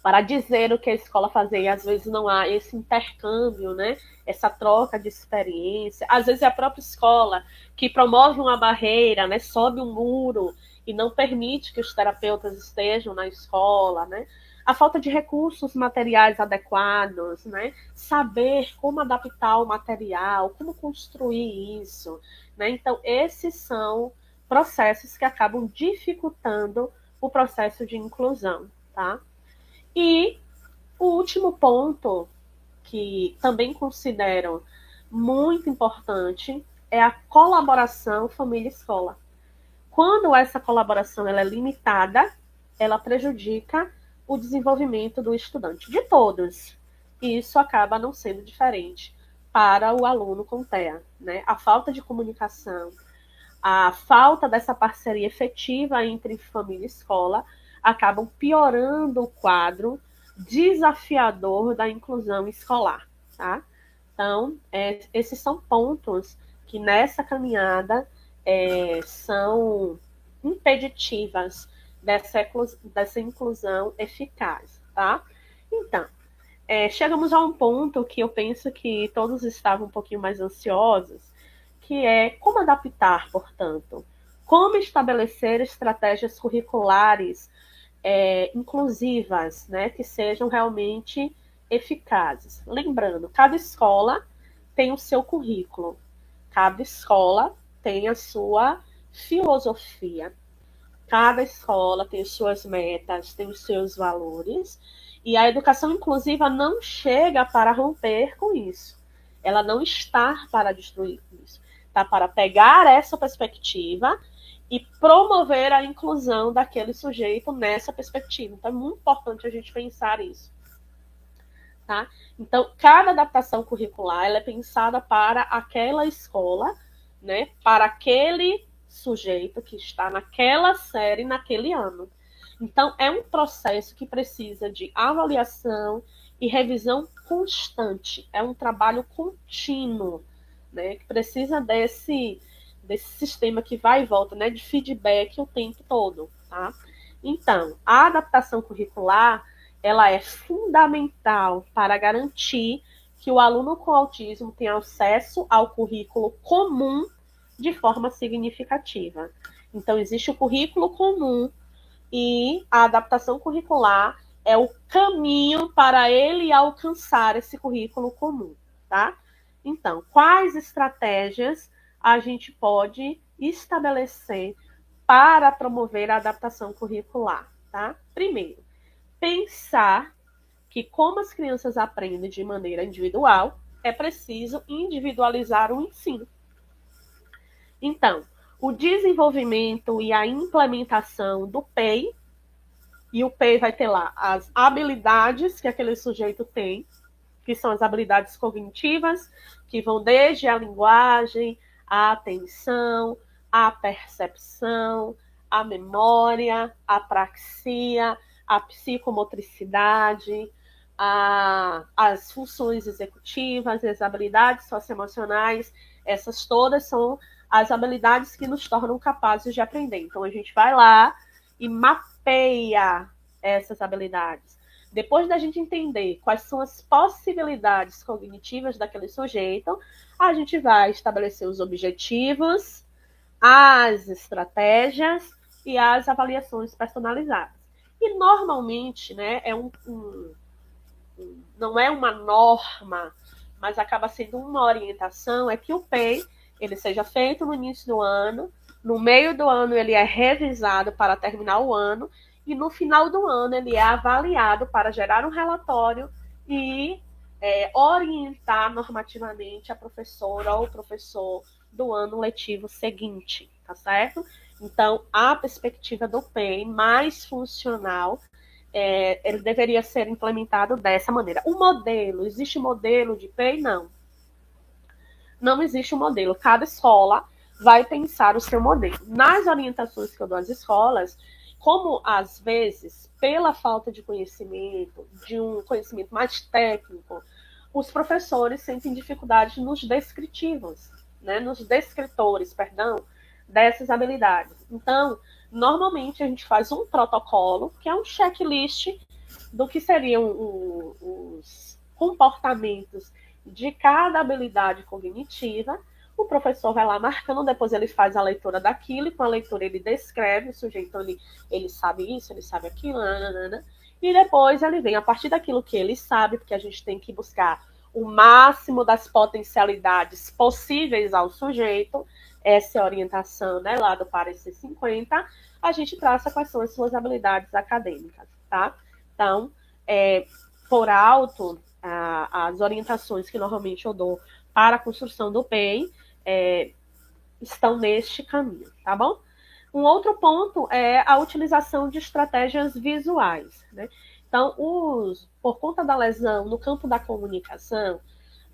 para dizer o que a escola fazer, e às vezes não há esse intercâmbio, né? Essa troca de experiência. Às vezes é a própria escola que promove uma barreira, né? Sobe um muro e não permite que os terapeutas estejam na escola, né? A falta de recursos materiais adequados, né? Saber como adaptar o material, como construir isso, né? Então, esses são processos que acabam dificultando o processo de inclusão, tá? E o último ponto, que também considero muito importante, é a colaboração família-escola. Quando essa colaboração ela é limitada, ela prejudica o desenvolvimento do estudante, de todos. E isso acaba não sendo diferente para o aluno com TEA, né? A falta de comunicação, a falta dessa parceria efetiva entre família e escola acabam piorando o quadro desafiador da inclusão escolar, tá? Então, esses são pontos que nessa caminhada são impeditivas dessa inclusão eficaz, tá? Então, chegamos a um ponto que eu penso que todos estavam um pouquinho mais ansiosos, que é como adaptar, portanto, como estabelecer estratégias curriculares inclusivas, né, que sejam realmente eficazes. Lembrando, cada escola tem o seu currículo, cada escola tem a sua filosofia, cada escola tem as suas metas, tem os seus valores, e a educação inclusiva não chega para romper com isso. Ela não está para destruir isso. Está para pegar essa perspectiva e promover a inclusão daquele sujeito nessa perspectiva. Então, é muito importante a gente pensar isso. Tá? Então, cada adaptação curricular ela é pensada para aquela escola, né, para aquele sujeito que está naquela série, naquele ano. Então, é um processo que precisa de avaliação e revisão constante. É um trabalho contínuo, né? Que precisa desse sistema que vai e volta, né? De feedback o tempo todo, tá? Então, a adaptação curricular, ela é fundamental para garantir que o aluno com autismo tenha acesso ao currículo comum de forma significativa. Então, existe o currículo comum e a adaptação curricular é o caminho para ele alcançar esse currículo comum, tá? Então, quais estratégias a gente pode estabelecer para promover a adaptação curricular, tá? Primeiro, pensar que como as crianças aprendem de maneira individual, é preciso individualizar o ensino. Então, o desenvolvimento e a implementação do PEI, e o PEI vai ter lá as habilidades que aquele sujeito tem, que são as habilidades cognitivas, que vão desde a linguagem, a atenção, a percepção, a memória, a praxia, a psicomotricidade, as funções executivas, as habilidades socioemocionais. Essas todas são as habilidades que nos tornam capazes de aprender. Então, a gente vai lá e mapeia essas habilidades. Depois da gente entender quais são as possibilidades cognitivas daquele sujeito, a gente vai estabelecer os objetivos, as estratégias e as avaliações personalizadas. E normalmente, né, não é uma norma, mas acaba sendo uma orientação, é que o PEI ele seja feito no início do ano, no meio do ano ele é revisado para terminar o ano, e no final do ano ele é avaliado para gerar um relatório e orientar normativamente a professora ou o professor do ano letivo seguinte, tá certo? Então, a perspectiva do PEI mais funcional, ele deveria ser implementado dessa maneira. O modelo, existe modelo de PEI? Não. Não existe um modelo. Cada escola vai pensar o seu modelo. Nas orientações que eu dou às escolas, como às vezes, pela falta de conhecimento, de um conhecimento mais técnico, os professores sentem dificuldade nos descritivos, né, nos descritores, perdão, dessas habilidades. Então, normalmente a gente faz um protocolo, que é um checklist do que seriam os comportamentos de cada habilidade cognitiva. O professor vai lá marcando, depois ele faz a leitura daquilo, e com a leitura ele descreve o sujeito, ele sabe isso, ele sabe aquilo, nanana, e depois ele vem a partir daquilo que ele sabe, porque a gente tem que buscar o máximo das potencialidades possíveis ao sujeito, essa é a orientação, né, lá do Parecer 50, a gente traça quais são as suas habilidades acadêmicas, tá? Então, por alto, as orientações que normalmente eu dou para a construção do PEI estão neste caminho, tá bom? Um outro ponto é a utilização de estratégias visuais, né? Então, por conta da lesão no campo da comunicação,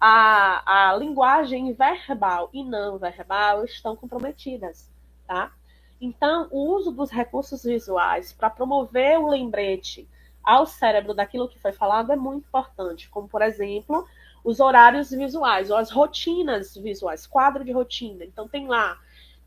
a linguagem verbal e não verbal estão comprometidas, tá? Então, o uso dos recursos visuais para promover o lembrete ao cérebro daquilo que foi falado é muito importante, como, por exemplo, os horários visuais ou as rotinas visuais, quadro de rotina. Então, tem lá,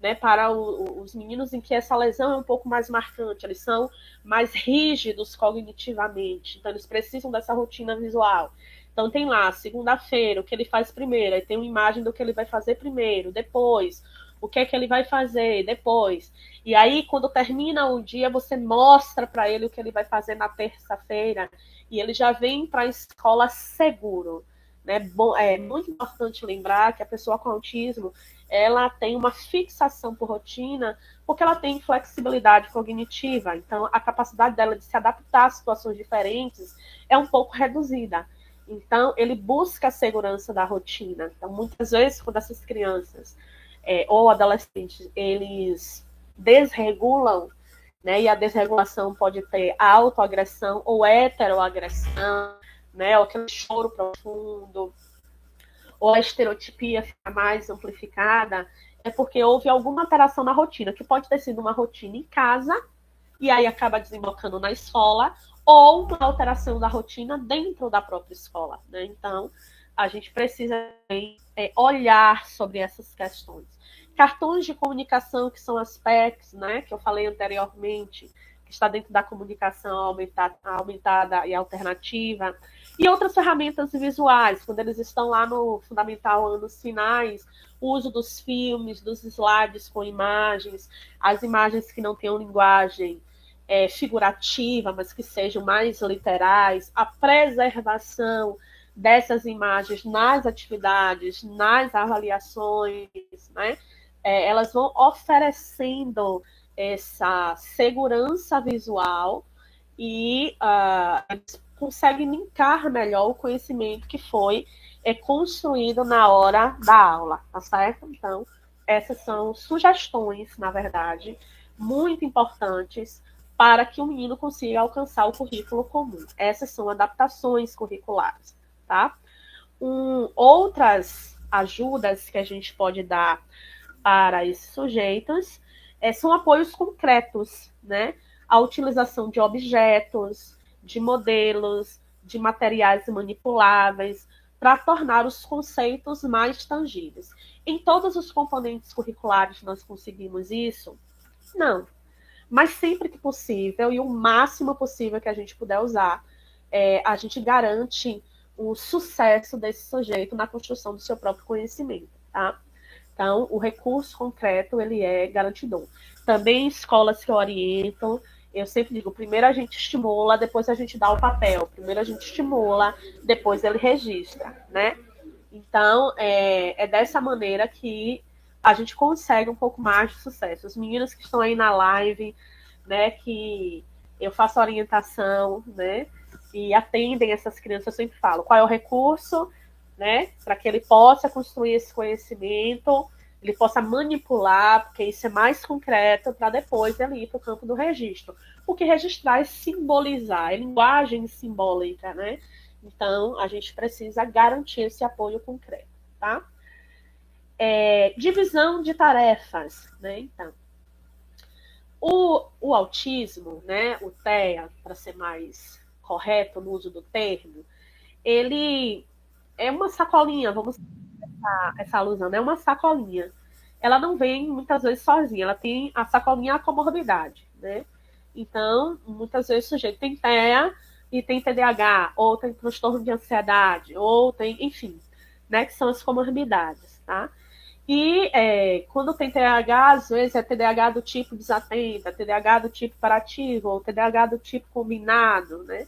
né, para os meninos em que essa lesão é um pouco mais marcante, eles são mais rígidos cognitivamente, então eles precisam dessa rotina visual. Então, tem lá, segunda-feira, o que ele faz primeiro, aí tem uma imagem do que ele vai fazer primeiro, depois, o que é que ele vai fazer depois. E aí, quando termina o dia, você mostra para ele o que ele vai fazer na terça-feira, e ele já vem para a escola seguro. Né? Bom, é muito importante lembrar que a pessoa com autismo, ela tem uma fixação por rotina, porque ela tem flexibilidade cognitiva. Então, a capacidade dela de se adaptar a situações diferentes é um pouco reduzida. Então, ele busca a segurança da rotina. Então, muitas vezes, quando essas crianças ou adolescentes, eles desregulam, né, e a desregulação pode ter autoagressão ou heteroagressão, né, ou aquele choro profundo, ou a estereotipia fica mais amplificada, é porque houve alguma alteração na rotina, que pode ter sido uma rotina em casa, e aí acaba desembocando na escola, ou uma alteração da rotina dentro da própria escola, né? Então, a gente precisa olhar sobre essas questões. Cartões de comunicação, que são as PECs, né, que eu falei anteriormente, que está dentro da comunicação aumentada e alternativa, e outras ferramentas visuais, quando eles estão lá no fundamental, anos finais, o uso dos filmes, dos slides com imagens, as imagens que não tenham linguagem figurativa, mas que sejam mais literais, a preservação dessas imagens nas atividades, nas avaliações, né? Elas vão oferecendo essa segurança visual e eles conseguem linkar melhor o conhecimento que foi construído na hora da aula, tá certo? Então, essas são sugestões, na verdade, muito importantes para que o menino consiga alcançar o currículo comum. Essas são adaptações curriculares, tá? Outras ajudas que a gente pode dar para esses sujeitos são apoios concretos, né? A utilização de objetos, de modelos, de materiais manipuláveis, para tornar os conceitos mais tangíveis. Em todos os componentes curriculares nós conseguimos isso? Não. Mas sempre que possível, e o máximo possível que a gente puder usar, a gente garante o sucesso desse sujeito na construção do seu próprio conhecimento, tá? Então, o recurso concreto, ele é garantidor. Também escolas que orientam, eu sempre digo, primeiro a gente estimula, depois a gente dá o papel. Primeiro a gente estimula, depois ele registra, né? Então, é dessa maneira que a gente consegue um pouco mais de sucesso. Os meninos que estão aí na live, né, que eu faço orientação, né, e atendem essas crianças, eu sempre falo, qual é o recurso, né, para que ele possa construir esse conhecimento, ele possa manipular, porque isso é mais concreto, para depois ele ir para o campo do registro. Porque registrar é simbolizar, é linguagem simbólica, né? Então, a gente precisa garantir esse apoio concreto, tá? Divisão de tarefas, né? Então, o autismo, né, o TEA, para ser mais correto no uso do termo, ele é uma sacolinha, vamos essa alusão, né? Uma sacolinha. Ela não vem muitas vezes sozinha, ela tem a sacolinha a comorbidade, né? Então, muitas vezes o sujeito tem TEA e tem TDAH, ou tem transtorno de ansiedade, ou tem, enfim, né? Que são as comorbidades, tá? E quando tem TDAH, às vezes é TDAH do tipo desatenta, TDAH do tipo hiperativo, ou TDAH do tipo combinado, né?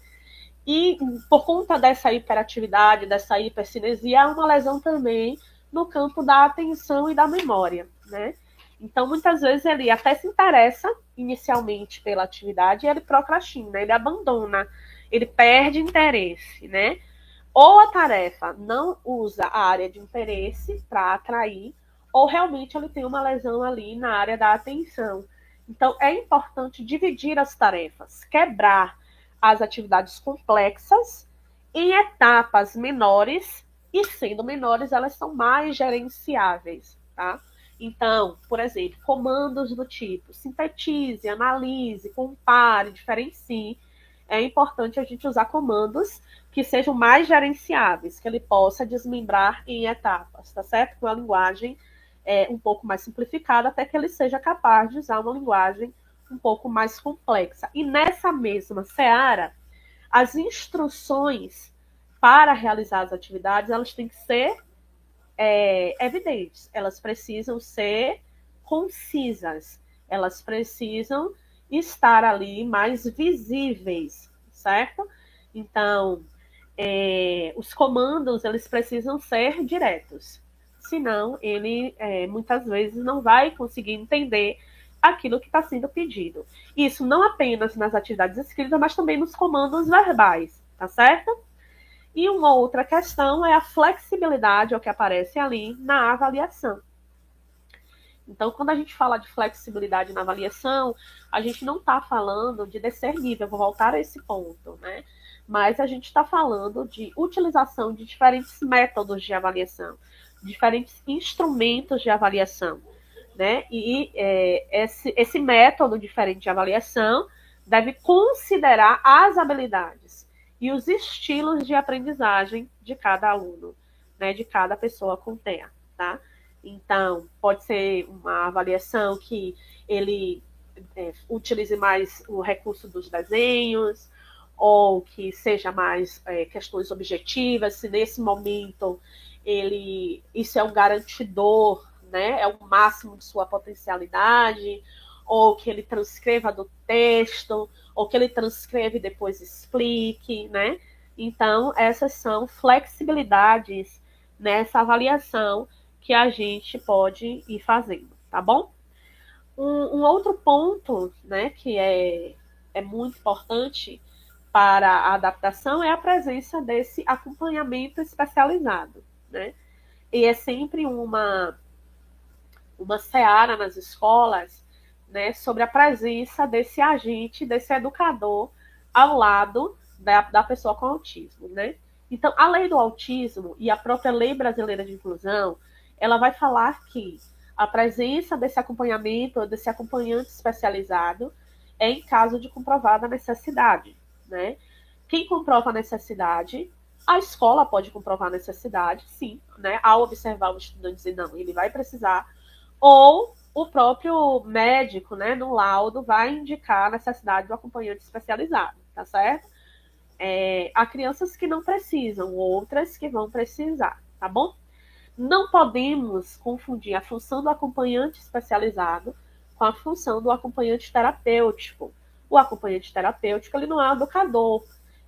E por conta dessa hiperatividade, dessa hipercinesia, há uma lesão também no campo da atenção e da memória, né? Então, muitas vezes ele até se interessa inicialmente pela atividade e ele procrastina, ele abandona, ele perde interesse, né? Ou a tarefa não usa a área de interesse para atrair, ou realmente ele tem uma lesão ali na área da atenção. Então, é importante dividir as tarefas, quebrar as atividades complexas em etapas menores, e sendo menores, elas são mais gerenciáveis, tá? Então, por exemplo, comandos do tipo sintetize, analise, compare, diferencie. É importante a gente usar comandos que sejam mais gerenciáveis, que ele possa desmembrar em etapas, tá certo? Com a linguagem um pouco mais simplificada, até que ele seja capaz de usar uma linguagem um pouco mais complexa. E nessa mesma seara, as instruções para realizar as atividades, elas têm que ser evidentes, elas precisam ser concisas, elas precisam estar ali mais visíveis, certo? Então, os comandos, eles precisam ser diretos, senão ele muitas vezes não vai conseguir entender aquilo que está sendo pedido. Isso não apenas nas atividades escritas, mas também nos comandos verbais, tá certo? E uma outra questão é a flexibilidade, é o que aparece ali na avaliação. Então, quando a gente fala de flexibilidade na avaliação, a gente não está falando de descer nível, vou voltar a esse ponto, né? Mas a gente está falando de utilização de diferentes métodos de avaliação, diferentes instrumentos de avaliação, né? E esse método diferente de avaliação deve considerar as habilidades e os estilos de aprendizagem de cada aluno, né, de cada pessoa com TEA, tá? Então, pode ser uma avaliação que ele utilize mais o recurso dos desenhos, ou que seja mais questões objetivas, se nesse momento isso é um garantidor, né, é o máximo de sua potencialidade, ou que ele transcreva do texto, ou que ele transcreve e depois explique, né? Então, essas são flexibilidades nessa avaliação que a gente pode ir fazendo, tá bom? Um outro ponto, né, que é muito importante para a adaptação é a presença desse acompanhamento especializado, né? E é sempre uma seara nas escolas, né, sobre a presença desse agente, desse educador ao lado da pessoa com autismo, né? Então, a lei do autismo e a própria lei brasileira de inclusão, ela vai falar que a presença desse acompanhamento, desse acompanhante especializado, é em caso de comprovada necessidade, né? Quem comprova a necessidade, a escola pode comprovar a necessidade, sim, né? Ao observar o estudante dizer, não, ele vai precisar, ou o próprio médico, né, no laudo, vai indicar a necessidade do acompanhante especializado, tá certo? Há crianças que não precisam, outras que vão precisar, tá bom? Não podemos confundir a função do acompanhante especializado com a função do acompanhante terapêutico. O acompanhante terapêutico, ele não é um educador,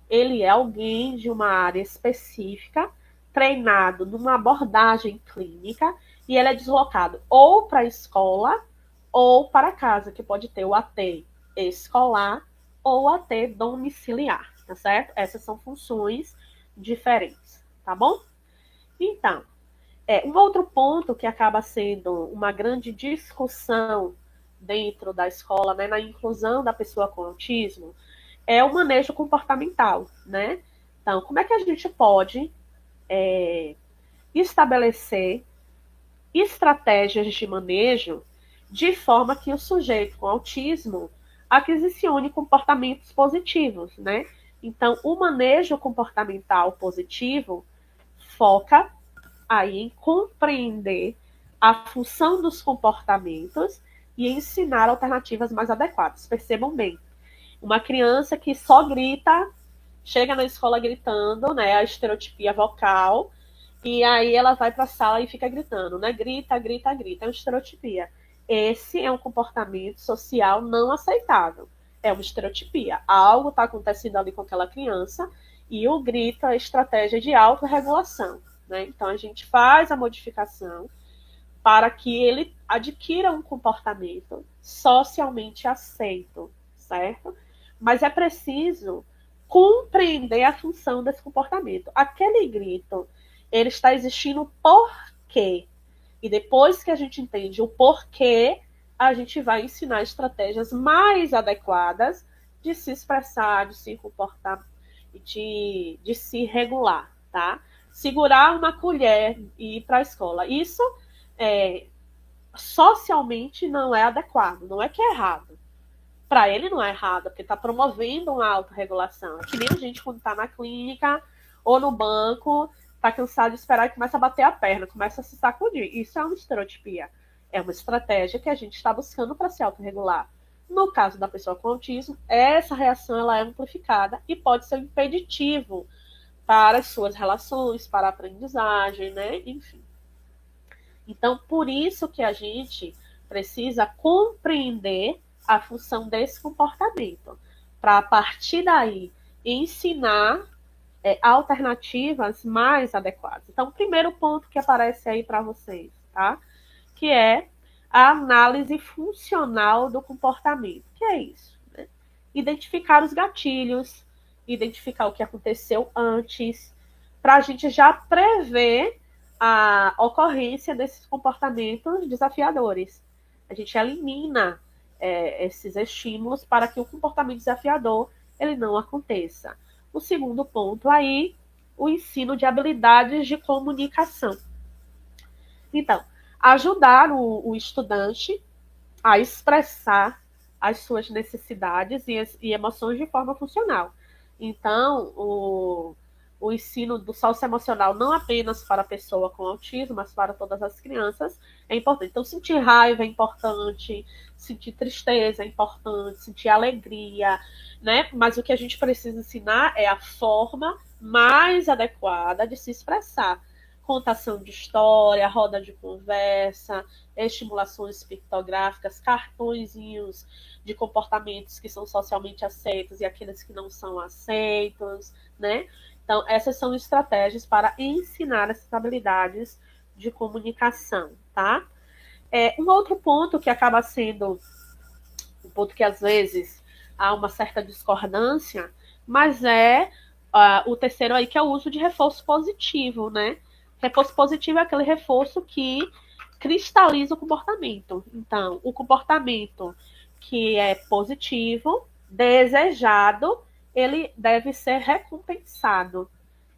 ele é alguém de uma área específica, treinado numa abordagem clínica, e ele é deslocado ou para a escola ou para casa, que pode ter o AT escolar ou o AT domiciliar, tá certo? Essas são funções diferentes, tá bom? Então, um outro ponto que acaba sendo uma grande discussão dentro da escola, né, na inclusão da pessoa com autismo, é o manejo comportamental, né? Então, como é que a gente pode estabelecer estratégias de manejo de forma que o sujeito com autismo aquisicione comportamentos positivos, né? Então, o manejo comportamental positivo foca aí em compreender a função dos comportamentos e ensinar alternativas mais adequadas. Percebam bem, uma criança que só grita, chega na escola gritando, né, a estereotipia vocal, e aí ela vai para a sala e fica gritando, né, grita, grita, grita, é uma estereotipia. Esse é um comportamento social não aceitável, é uma estereotipia. Algo está acontecendo ali com aquela criança e o grito é a estratégia de autorregulação, né? Então a gente faz a modificação para que ele adquira um comportamento socialmente aceito, certo? Mas é preciso compreender a função desse comportamento. Aquele grito, ele está existindo por quê? E depois que a gente entende o porquê, a gente vai ensinar estratégias mais adequadas de se expressar, de se comportar, de se regular, tá? Segurar uma colher e ir para a escola. Isso socialmente não é adequado, não é que é errado. Para ele não é errado, porque está promovendo uma autorregulação. É que nem a gente quando está na clínica ou no banco, está cansado de esperar e começa a bater a perna, começa a se sacudir. Isso é uma estereotipia. É uma estratégia que a gente está buscando para se autorregular. No caso da pessoa com autismo, essa reação ela é amplificada e pode ser um impeditivo para as suas relações, para a aprendizagem, né? Enfim. Então, por isso que a gente precisa compreender a função desse comportamento, para a partir daí ensinar alternativas mais adequadas. Então, o primeiro ponto que aparece aí para vocês, tá? Que é a análise funcional do comportamento. Que é isso? Né? Identificar os gatilhos, identificar o que aconteceu antes, para a gente já prever a ocorrência desses comportamentos desafiadores. A gente elimina esses estímulos para que o comportamento desafiador ele não aconteça. O segundo ponto aí, o ensino de habilidades de comunicação. Então, ajudar o estudante a expressar as suas necessidades e emoções de forma funcional. Então, o ensino do socioemocional, não apenas para a pessoa com autismo, mas para todas as crianças, é importante. Então, sentir raiva é importante, sentir tristeza é importante, sentir alegria, né? Mas o que a gente precisa ensinar é a forma mais adequada de se expressar. Contação de história, roda de conversa, estimulações pictográficas, cartõezinhos de comportamentos que são socialmente aceitos e aqueles que não são aceitos, né? Então, essas são estratégias para ensinar essas habilidades de comunicação, tá? Um outro ponto que acaba sendo um ponto que às vezes há uma certa discordância, mas o terceiro aí, que é o uso de reforço positivo, né? Reforço positivo é aquele reforço que cristaliza o comportamento. Então, o comportamento que é positivo, desejado, ele deve ser recompensado,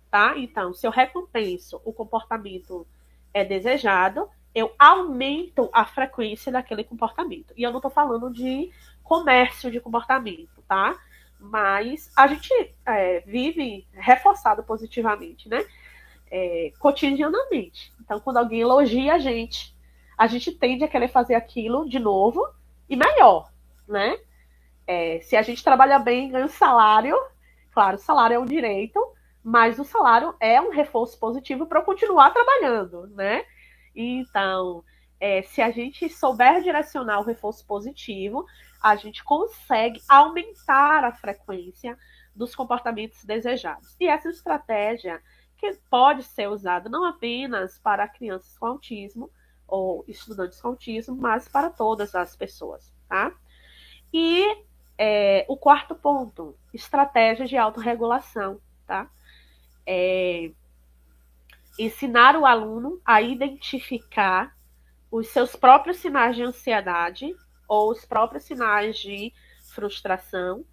tá? Então, se eu recompenso o comportamento é desejado, eu aumento a frequência daquele comportamento. E eu não estou falando de comércio de comportamento, tá? Mas a gente vive reforçado positivamente, né? Cotidianamente. Então, quando alguém elogia a gente tende a querer fazer aquilo de novo e melhor, né? Se a gente trabalha bem, ganha um salário, claro, o salário é um direito, mas o salário é um reforço positivo para eu continuar trabalhando, né? Então, se a gente souber direcionar o reforço positivo, a gente consegue aumentar a frequência dos comportamentos desejados. E essa estratégia que pode ser usada não apenas para crianças com autismo ou estudantes com autismo, mas para todas as pessoas, tá? E o quarto ponto, estratégias de autorregulação, tá? Ensinar o aluno a identificar os seus próprios sinais de ansiedade ou os próprios sinais de frustração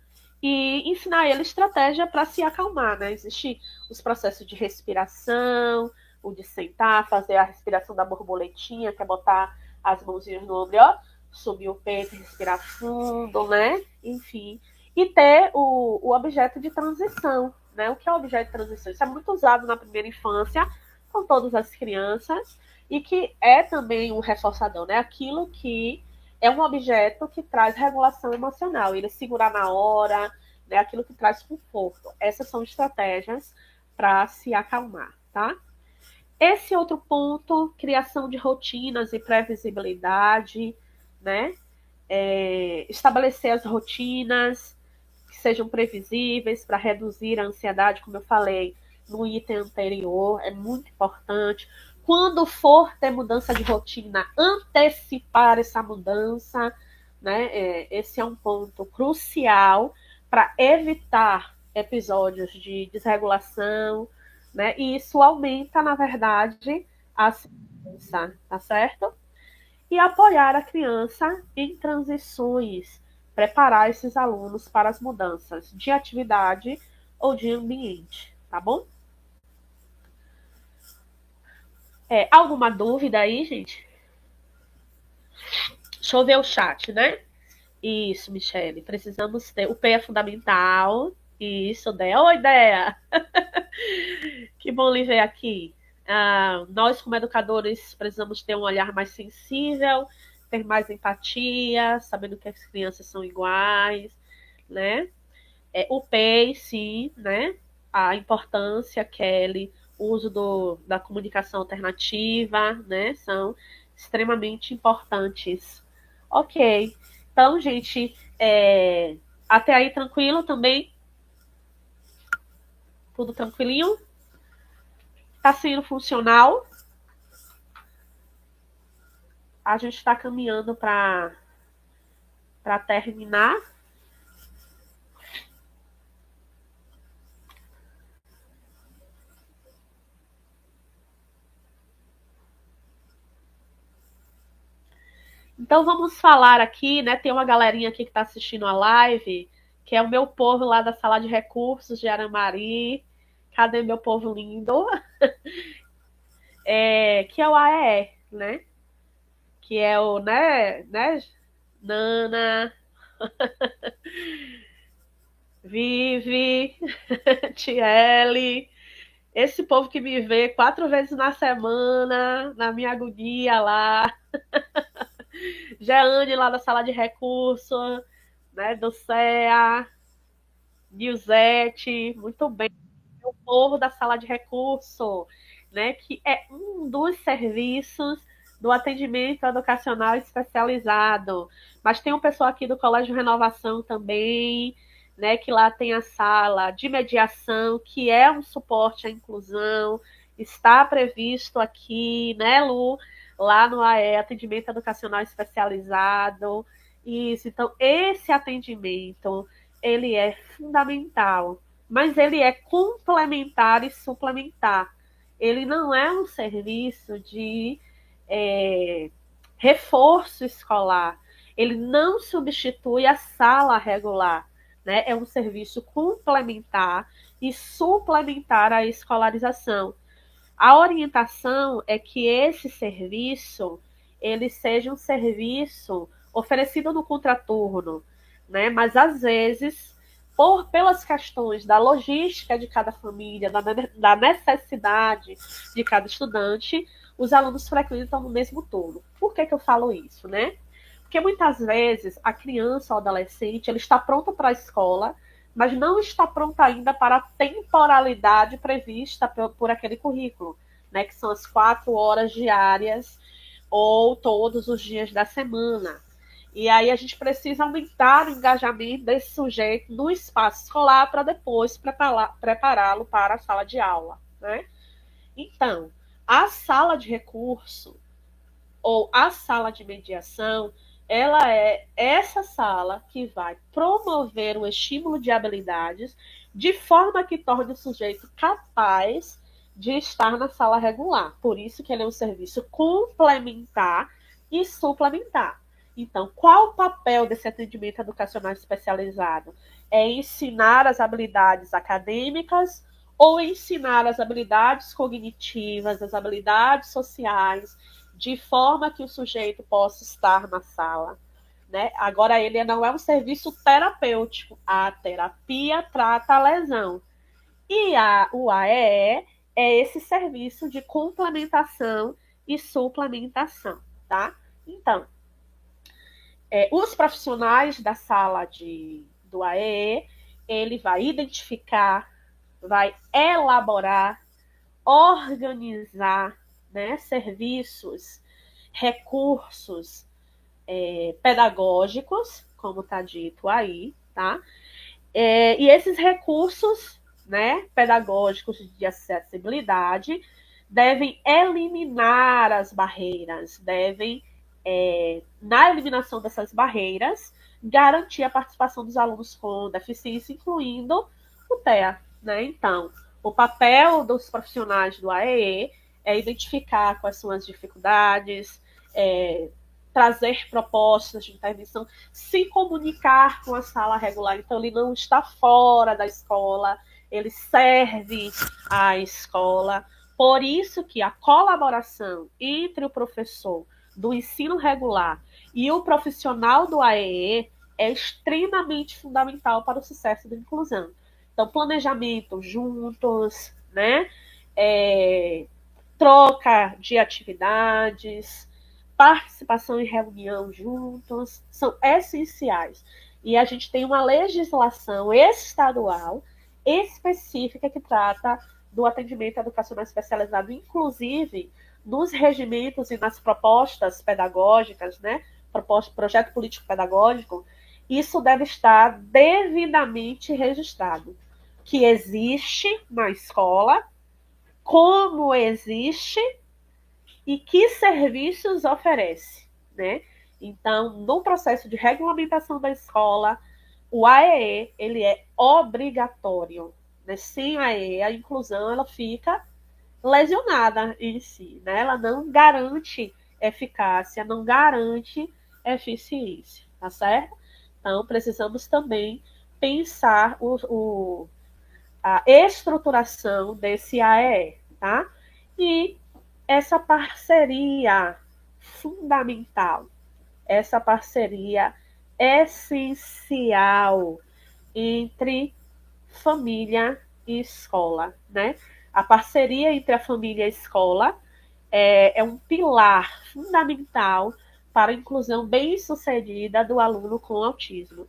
e ensinar ele estratégia para se acalmar, né? Existem os processos de respiração, o de sentar, fazer a respiração da borboletinha, que é botar as mãozinhas no ombro, ó, subir o peito, respirar fundo, né? Enfim. E ter o objeto de transição, né? O que é o objeto de transição? Isso é muito usado na primeira infância, com todas as crianças, e que é também um reforçador, né? Aquilo que é um objeto que traz regulação emocional, ele segurar na hora, né? Aquilo que traz conforto. Essas são estratégias para se acalmar, tá? Esse outro ponto, criação de rotinas e previsibilidade, né? Estabelecer as rotinas que sejam previsíveis para reduzir a ansiedade, como eu falei no item anterior, é muito importante. Quando for ter mudança de rotina, antecipar essa mudança, né? Esse é um ponto crucial para evitar episódios de desregulação, né? E isso aumenta, na verdade, a segurança, tá certo? E apoiar a criança em transições, preparar esses alunos para as mudanças de atividade ou de ambiente, tá bom? Alguma dúvida aí, gente? Deixa eu ver o chat, né? Isso, Michele. Precisamos ter. O P é fundamental. Isso, Dea. Oi, Dea. Que bom lhe ver aqui. Nós, como educadores, precisamos ter um olhar mais sensível, ter mais empatia, sabendo que as crianças são iguais, né? O PEI, sim, né? A importância, Kelly, o uso da comunicação alternativa, né? São extremamente importantes. Ok. Então, gente, até aí tranquilo também? Tudo tranquilinho? Tá sendo funcional? A gente está caminhando para terminar. Então vamos falar aqui, né? Tem uma galerinha aqui que está assistindo a live, que é o meu povo lá da sala de recursos de Aramari. Cadê meu povo lindo? Que é o AEE, né? Que é o, né? Nana, Vive, Tiele, esse povo que me vê 4 vezes na semana, na minha agonia lá. Jeane lá da sala de recurso, né, do CEA, Nilzete, muito bem. O povo da sala de recurso, né, que é um dos serviços do atendimento educacional especializado. Mas tem um pessoal aqui do Colégio Renovação também, né, que lá tem a sala de mediação, que é um suporte à inclusão, está previsto aqui, né, Lu, lá no AE, atendimento educacional especializado. Isso, então esse atendimento, ele é fundamental, mas ele é complementar e suplementar. Ele não é um serviço de é, reforço escolar. Ele não substitui a sala regular. Né? É um serviço complementar e suplementar à escolarização. A orientação é que esse serviço ele seja um serviço oferecido no contraturno, né? Mas às vezes, pelas questões da logística de cada família, da necessidade de cada estudante, os alunos frequentam no mesmo turno. Por que eu falo isso, né? Porque muitas vezes a criança ou adolescente ele está pronto para a escola, mas não está pronto ainda para a temporalidade prevista por aquele currículo, né? Que são as 4 horas diárias ou todos os dias da semana. E aí a gente precisa aumentar o engajamento desse sujeito no espaço escolar para depois prepará-lo para a sala de aula, né? Então, a sala de recurso ou a sala de mediação, ela é essa sala que vai promover o estímulo de habilidades de forma que torne o sujeito capaz de estar na sala regular. Por isso que ele é um serviço complementar e suplementar. Então, qual o papel desse atendimento educacional especializado? É ensinar as habilidades acadêmicas ou ensinar as habilidades cognitivas, as habilidades sociais, de forma que o sujeito possa estar na sala. Né? Agora, ele não é um serviço terapêutico. A terapia trata a lesão. E o AEE é esse serviço de complementação e suplementação. Tá? Então, os profissionais da sala do AEE, ele vai identificar, vai elaborar, organizar, né, serviços, recursos pedagógicos, como está dito aí, tá? E esses recursos, né, pedagógicos de acessibilidade devem eliminar as barreiras, devem, na eliminação dessas barreiras, garantir a participação dos alunos com deficiência, incluindo o TEA, né? Então, o papel dos profissionais do AEE é identificar quais são as dificuldades, trazer propostas de intervenção, se comunicar com a sala regular. Então, ele não está fora da escola, ele serve à escola. Por isso que a colaboração entre o professor do ensino regular e o profissional do AEE é extremamente fundamental para o sucesso da inclusão. Então, planejamento juntos, né? Troca de atividades, participação em reunião juntos, são essenciais. E a gente tem uma legislação estadual específica que trata do atendimento educacional especializado, inclusive nos regimentos e nas propostas pedagógicas, né? Projeto político pedagógico, isso deve estar devidamente registrado. Que existe na escola, como existe e que serviços oferece, né? Então, no processo de regulamentação da escola, o AEE, ele é obrigatório, né? Sem AEE, a inclusão, ela fica lesionada em si, né? Ela não garante eficácia, não garante eficiência, tá certo? Então, precisamos também pensar a estruturação desse AEE, tá? E essa parceria fundamental, essa parceria essencial entre família e escola, né? A parceria entre a família e a escola é um pilar fundamental para a inclusão bem-sucedida do aluno com autismo.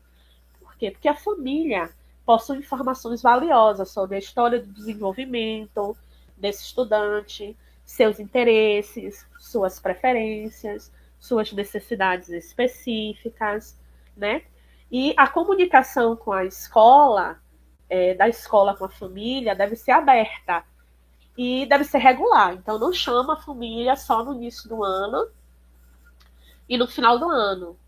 Por quê? Porque a família possui informações valiosas sobre a história do desenvolvimento desse estudante, seus interesses, suas preferências, suas necessidades específicas, né? E a comunicação com a escola, da escola com a família, deve ser aberta e deve ser regular. Então, não chama a família só no início do ano e no final do ano.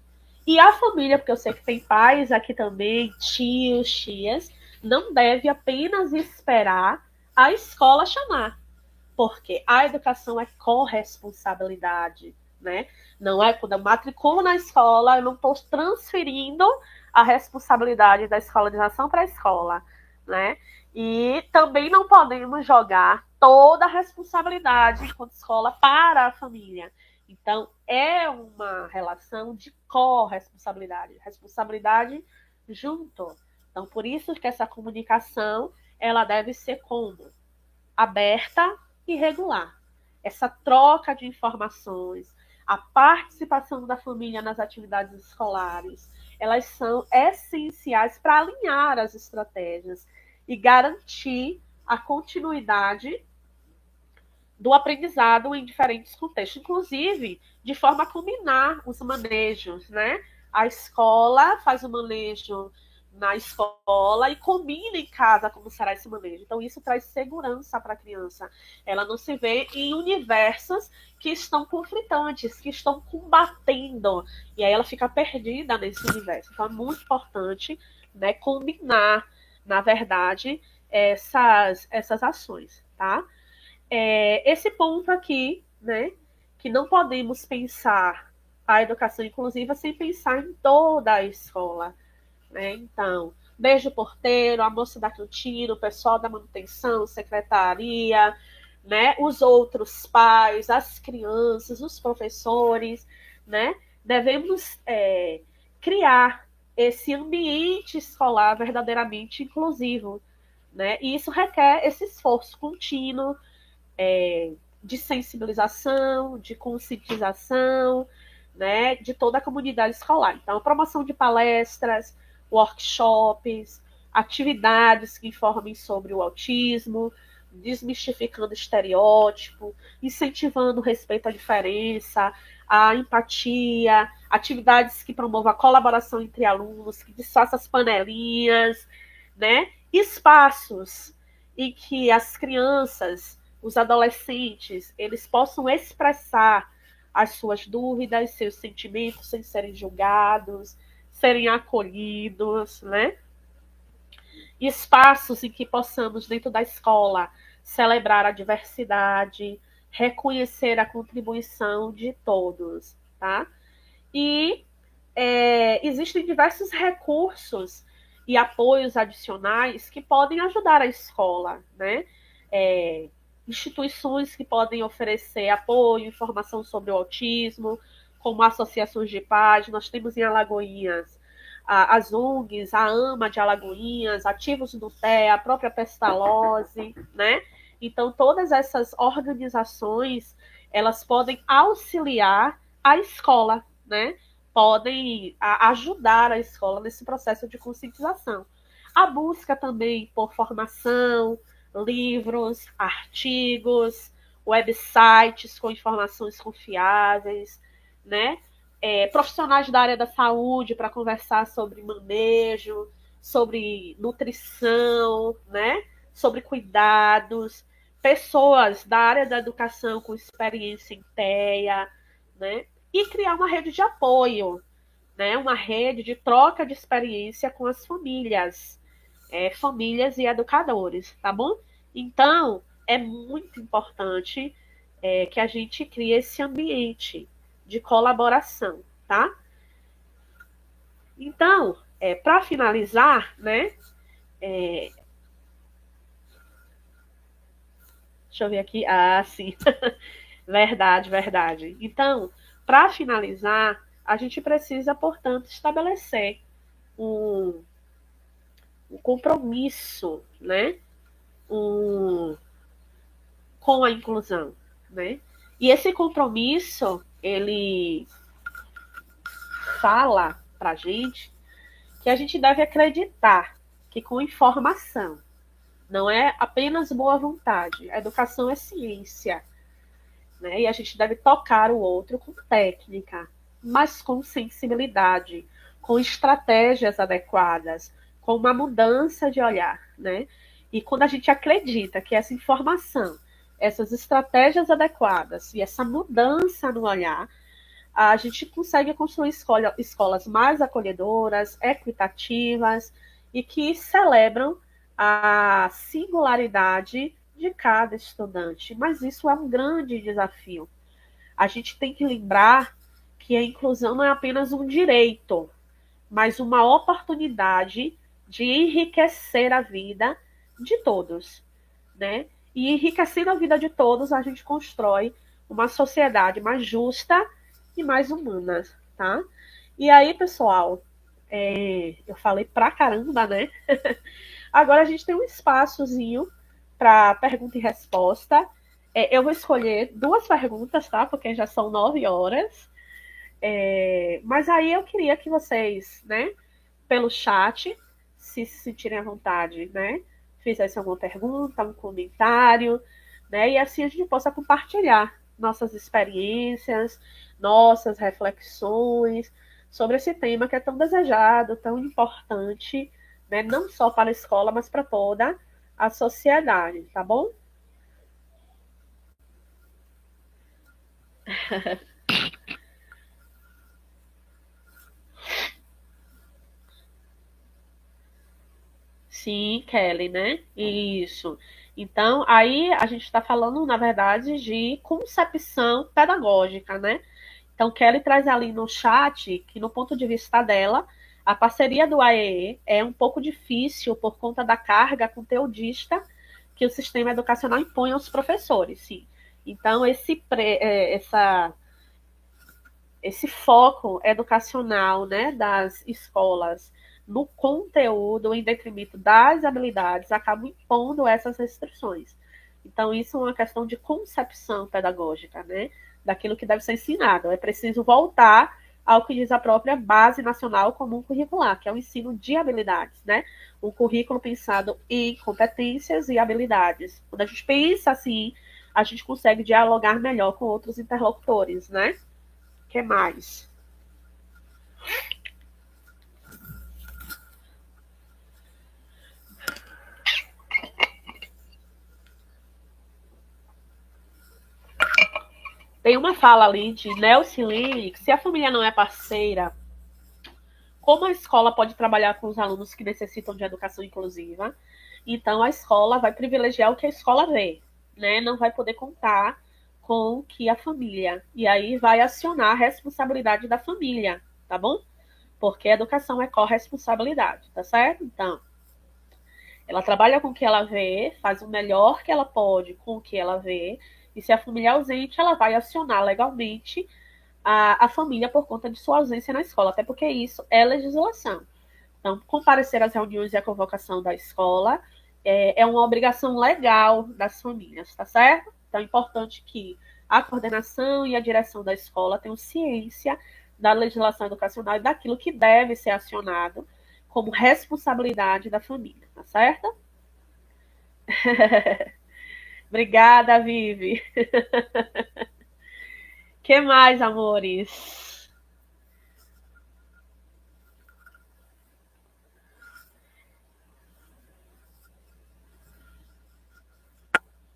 E a família, porque eu sei que tem pais aqui também, tios, tias, não deve apenas esperar a escola chamar, porque a educação é corresponsabilidade, né? Não é quando eu matriculo na escola, eu não estou transferindo a responsabilidade da escolarização para a escola, né? E também não podemos jogar toda a responsabilidade enquanto escola para a família. Então, é uma relação de corresponsabilidade, responsabilidade junto. Então, por isso que essa comunicação, ela deve ser como? Aberta e regular. Essa troca de informações, a participação da família nas atividades escolares, elas são essenciais para alinhar as estratégias e garantir a continuidade do aprendizado em diferentes contextos, inclusive de forma a combinar os manejos, né? A escola faz o manejo na escola e combina em casa como será esse manejo. Então, isso traz segurança para a criança. Ela não se vê em universos que estão conflitantes, que estão combatendo. E aí ela fica perdida nesse universo. Então, é muito importante, né, combinar, na verdade, essas ações, tá? Esse ponto aqui, né, que não podemos pensar a educação inclusiva sem pensar em toda a escola, né? Então, desde o porteiro, a moça da cantina, o pessoal da manutenção, secretaria, né, os outros pais, as crianças, os professores, né? Devemos criar esse ambiente escolar verdadeiramente inclusivo, né? E isso requer esse esforço contínuo, de sensibilização, de conscientização, né, de toda a comunidade escolar. Então, a promoção de palestras, workshops, atividades que informem sobre o autismo, desmistificando estereótipo, incentivando o respeito à diferença, a empatia, atividades que promovam a colaboração entre alunos, que desfaçam as panelinhas, né? Espaços em que as crianças, os adolescentes, eles possam expressar as suas dúvidas, seus sentimentos sem serem julgados, serem acolhidos, né? Espaços em que possamos, dentro da escola, celebrar a diversidade, reconhecer a contribuição de todos, tá? E existem diversos recursos e apoios adicionais que podem ajudar a escola, né? Instituições que podem oferecer apoio, informação sobre o autismo, como associações de pais. Nós temos em Alagoinhas as ONGs, a AMA de Alagoinhas, Ativos do TEA, a própria Pestalozzi, né? Então, todas essas organizações, elas podem auxiliar a escola, né? Podem ajudar a escola nesse processo de conscientização. A busca também por formação, livros, artigos, websites com informações confiáveis, né? Profissionais da área da saúde para conversar sobre manejo, sobre nutrição, né? Sobre cuidados, pessoas da área da educação com experiência em TEA, né? E criar uma rede de apoio, né? Uma rede de troca de experiência com as famílias, famílias e educadores, tá bom? Então, é muito importante que a gente crie esse ambiente de colaboração, tá? Então, para finalizar, né? Deixa eu ver aqui. Ah, sim. Verdade, verdade. Então, para finalizar, a gente precisa, portanto, estabelecer um compromisso, né? Com a inclusão, né? E esse compromisso, ele fala para a gente que a gente deve acreditar que com informação, não é apenas boa vontade, a educação é ciência, né? E a gente deve tocar o outro com técnica, mas com sensibilidade, com estratégias adequadas, com uma mudança de olhar, né? E quando a gente acredita que essa informação, essas estratégias adequadas e essa mudança no olhar, a gente consegue construir escolas mais acolhedoras, equitativas e que celebram a singularidade de cada estudante. Mas isso é um grande desafio. A gente tem que lembrar que a inclusão não é apenas um direito, mas uma oportunidade de enriquecer a vida de todos, né? E enriquecendo a vida de todos, a gente constrói uma sociedade mais justa e mais humana, tá? E aí, pessoal, eu falei pra caramba, né? Agora a gente tem um espaçozinho para pergunta e resposta. Eu vou escolher 2 perguntas, tá? Porque já são 9 horas. Mas aí eu queria que vocês, né, pelo chat, se sentirem à vontade, né, fizessem alguma pergunta, um comentário, né, e assim a gente possa compartilhar nossas experiências, nossas reflexões sobre esse tema que é tão desejado, tão importante, né, não só para a escola, mas para toda a sociedade, tá bom? Sim, Kelly, né? Isso. Então, aí a gente está falando, na verdade, de concepção pedagógica, né? Então, Kelly traz ali no chat que, no ponto de vista dela, a parceria do AEE é um pouco difícil por conta da carga conteudista que o sistema educacional impõe aos professores, sim. Então, esse foco educacional, né, das escolas no conteúdo em detrimento das habilidades acaba impondo essas restrições. Então, isso é uma questão de concepção pedagógica, né, daquilo que deve ser ensinado. É preciso voltar ao que diz a própria Base Nacional Comum Curricular, que é o ensino de habilidades, né? Um currículo pensado em competências e habilidades. Quando a gente pensa assim, a gente consegue dialogar melhor com outros interlocutores, né? O que mais? Tem uma fala ali de Nelcilene que se a família não é parceira, como a escola pode trabalhar com os alunos que necessitam de educação inclusiva? Então, a escola vai privilegiar o que a escola vê, né? Não vai poder contar com que a família. E aí vai acionar a responsabilidade da família, tá bom? Porque a educação é corresponsabilidade, tá certo? Então, ela trabalha com o que ela vê, faz o melhor que ela pode com o que ela vê, e se a família é ausente, ela vai acionar legalmente a família por conta de sua ausência na escola, até porque isso é legislação. Então, comparecer às reuniões e à convocação da escola é uma obrigação legal das famílias, tá certo? Então, é importante que a coordenação e a direção da escola tenham ciência da legislação educacional e daquilo que deve ser acionado como responsabilidade da família, tá certo? Obrigada, Vivi. Que mais, amores?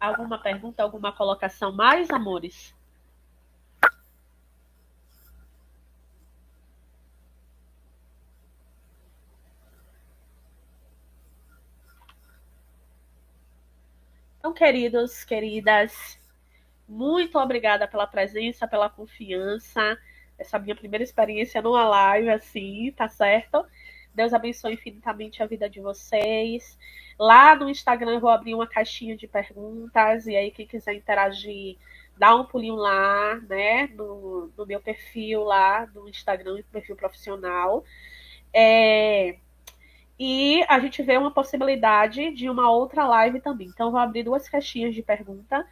Alguma pergunta, alguma colocação mais, amores? Então, queridos, queridas, muito obrigada pela presença, pela confiança. Essa minha primeira experiência numa live assim, tá certo? Deus abençoe infinitamente a vida de vocês. Lá no Instagram eu vou abrir uma caixinha de perguntas e aí quem quiser interagir dá um pulinho lá, né, no meu perfil lá, no Instagram, no perfil profissional. E a gente vê uma possibilidade de uma outra live também. Então, vou abrir 2 caixinhas de pergunta,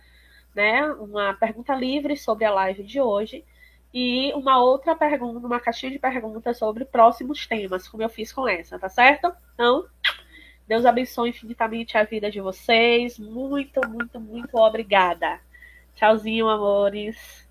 né? Uma pergunta livre sobre a live de hoje e uma outra pergunta, uma caixinha de perguntas sobre próximos temas, como eu fiz com essa, tá certo? Então, Deus abençoe infinitamente a vida de vocês. Muito, muito, muito obrigada. Tchauzinho, amores.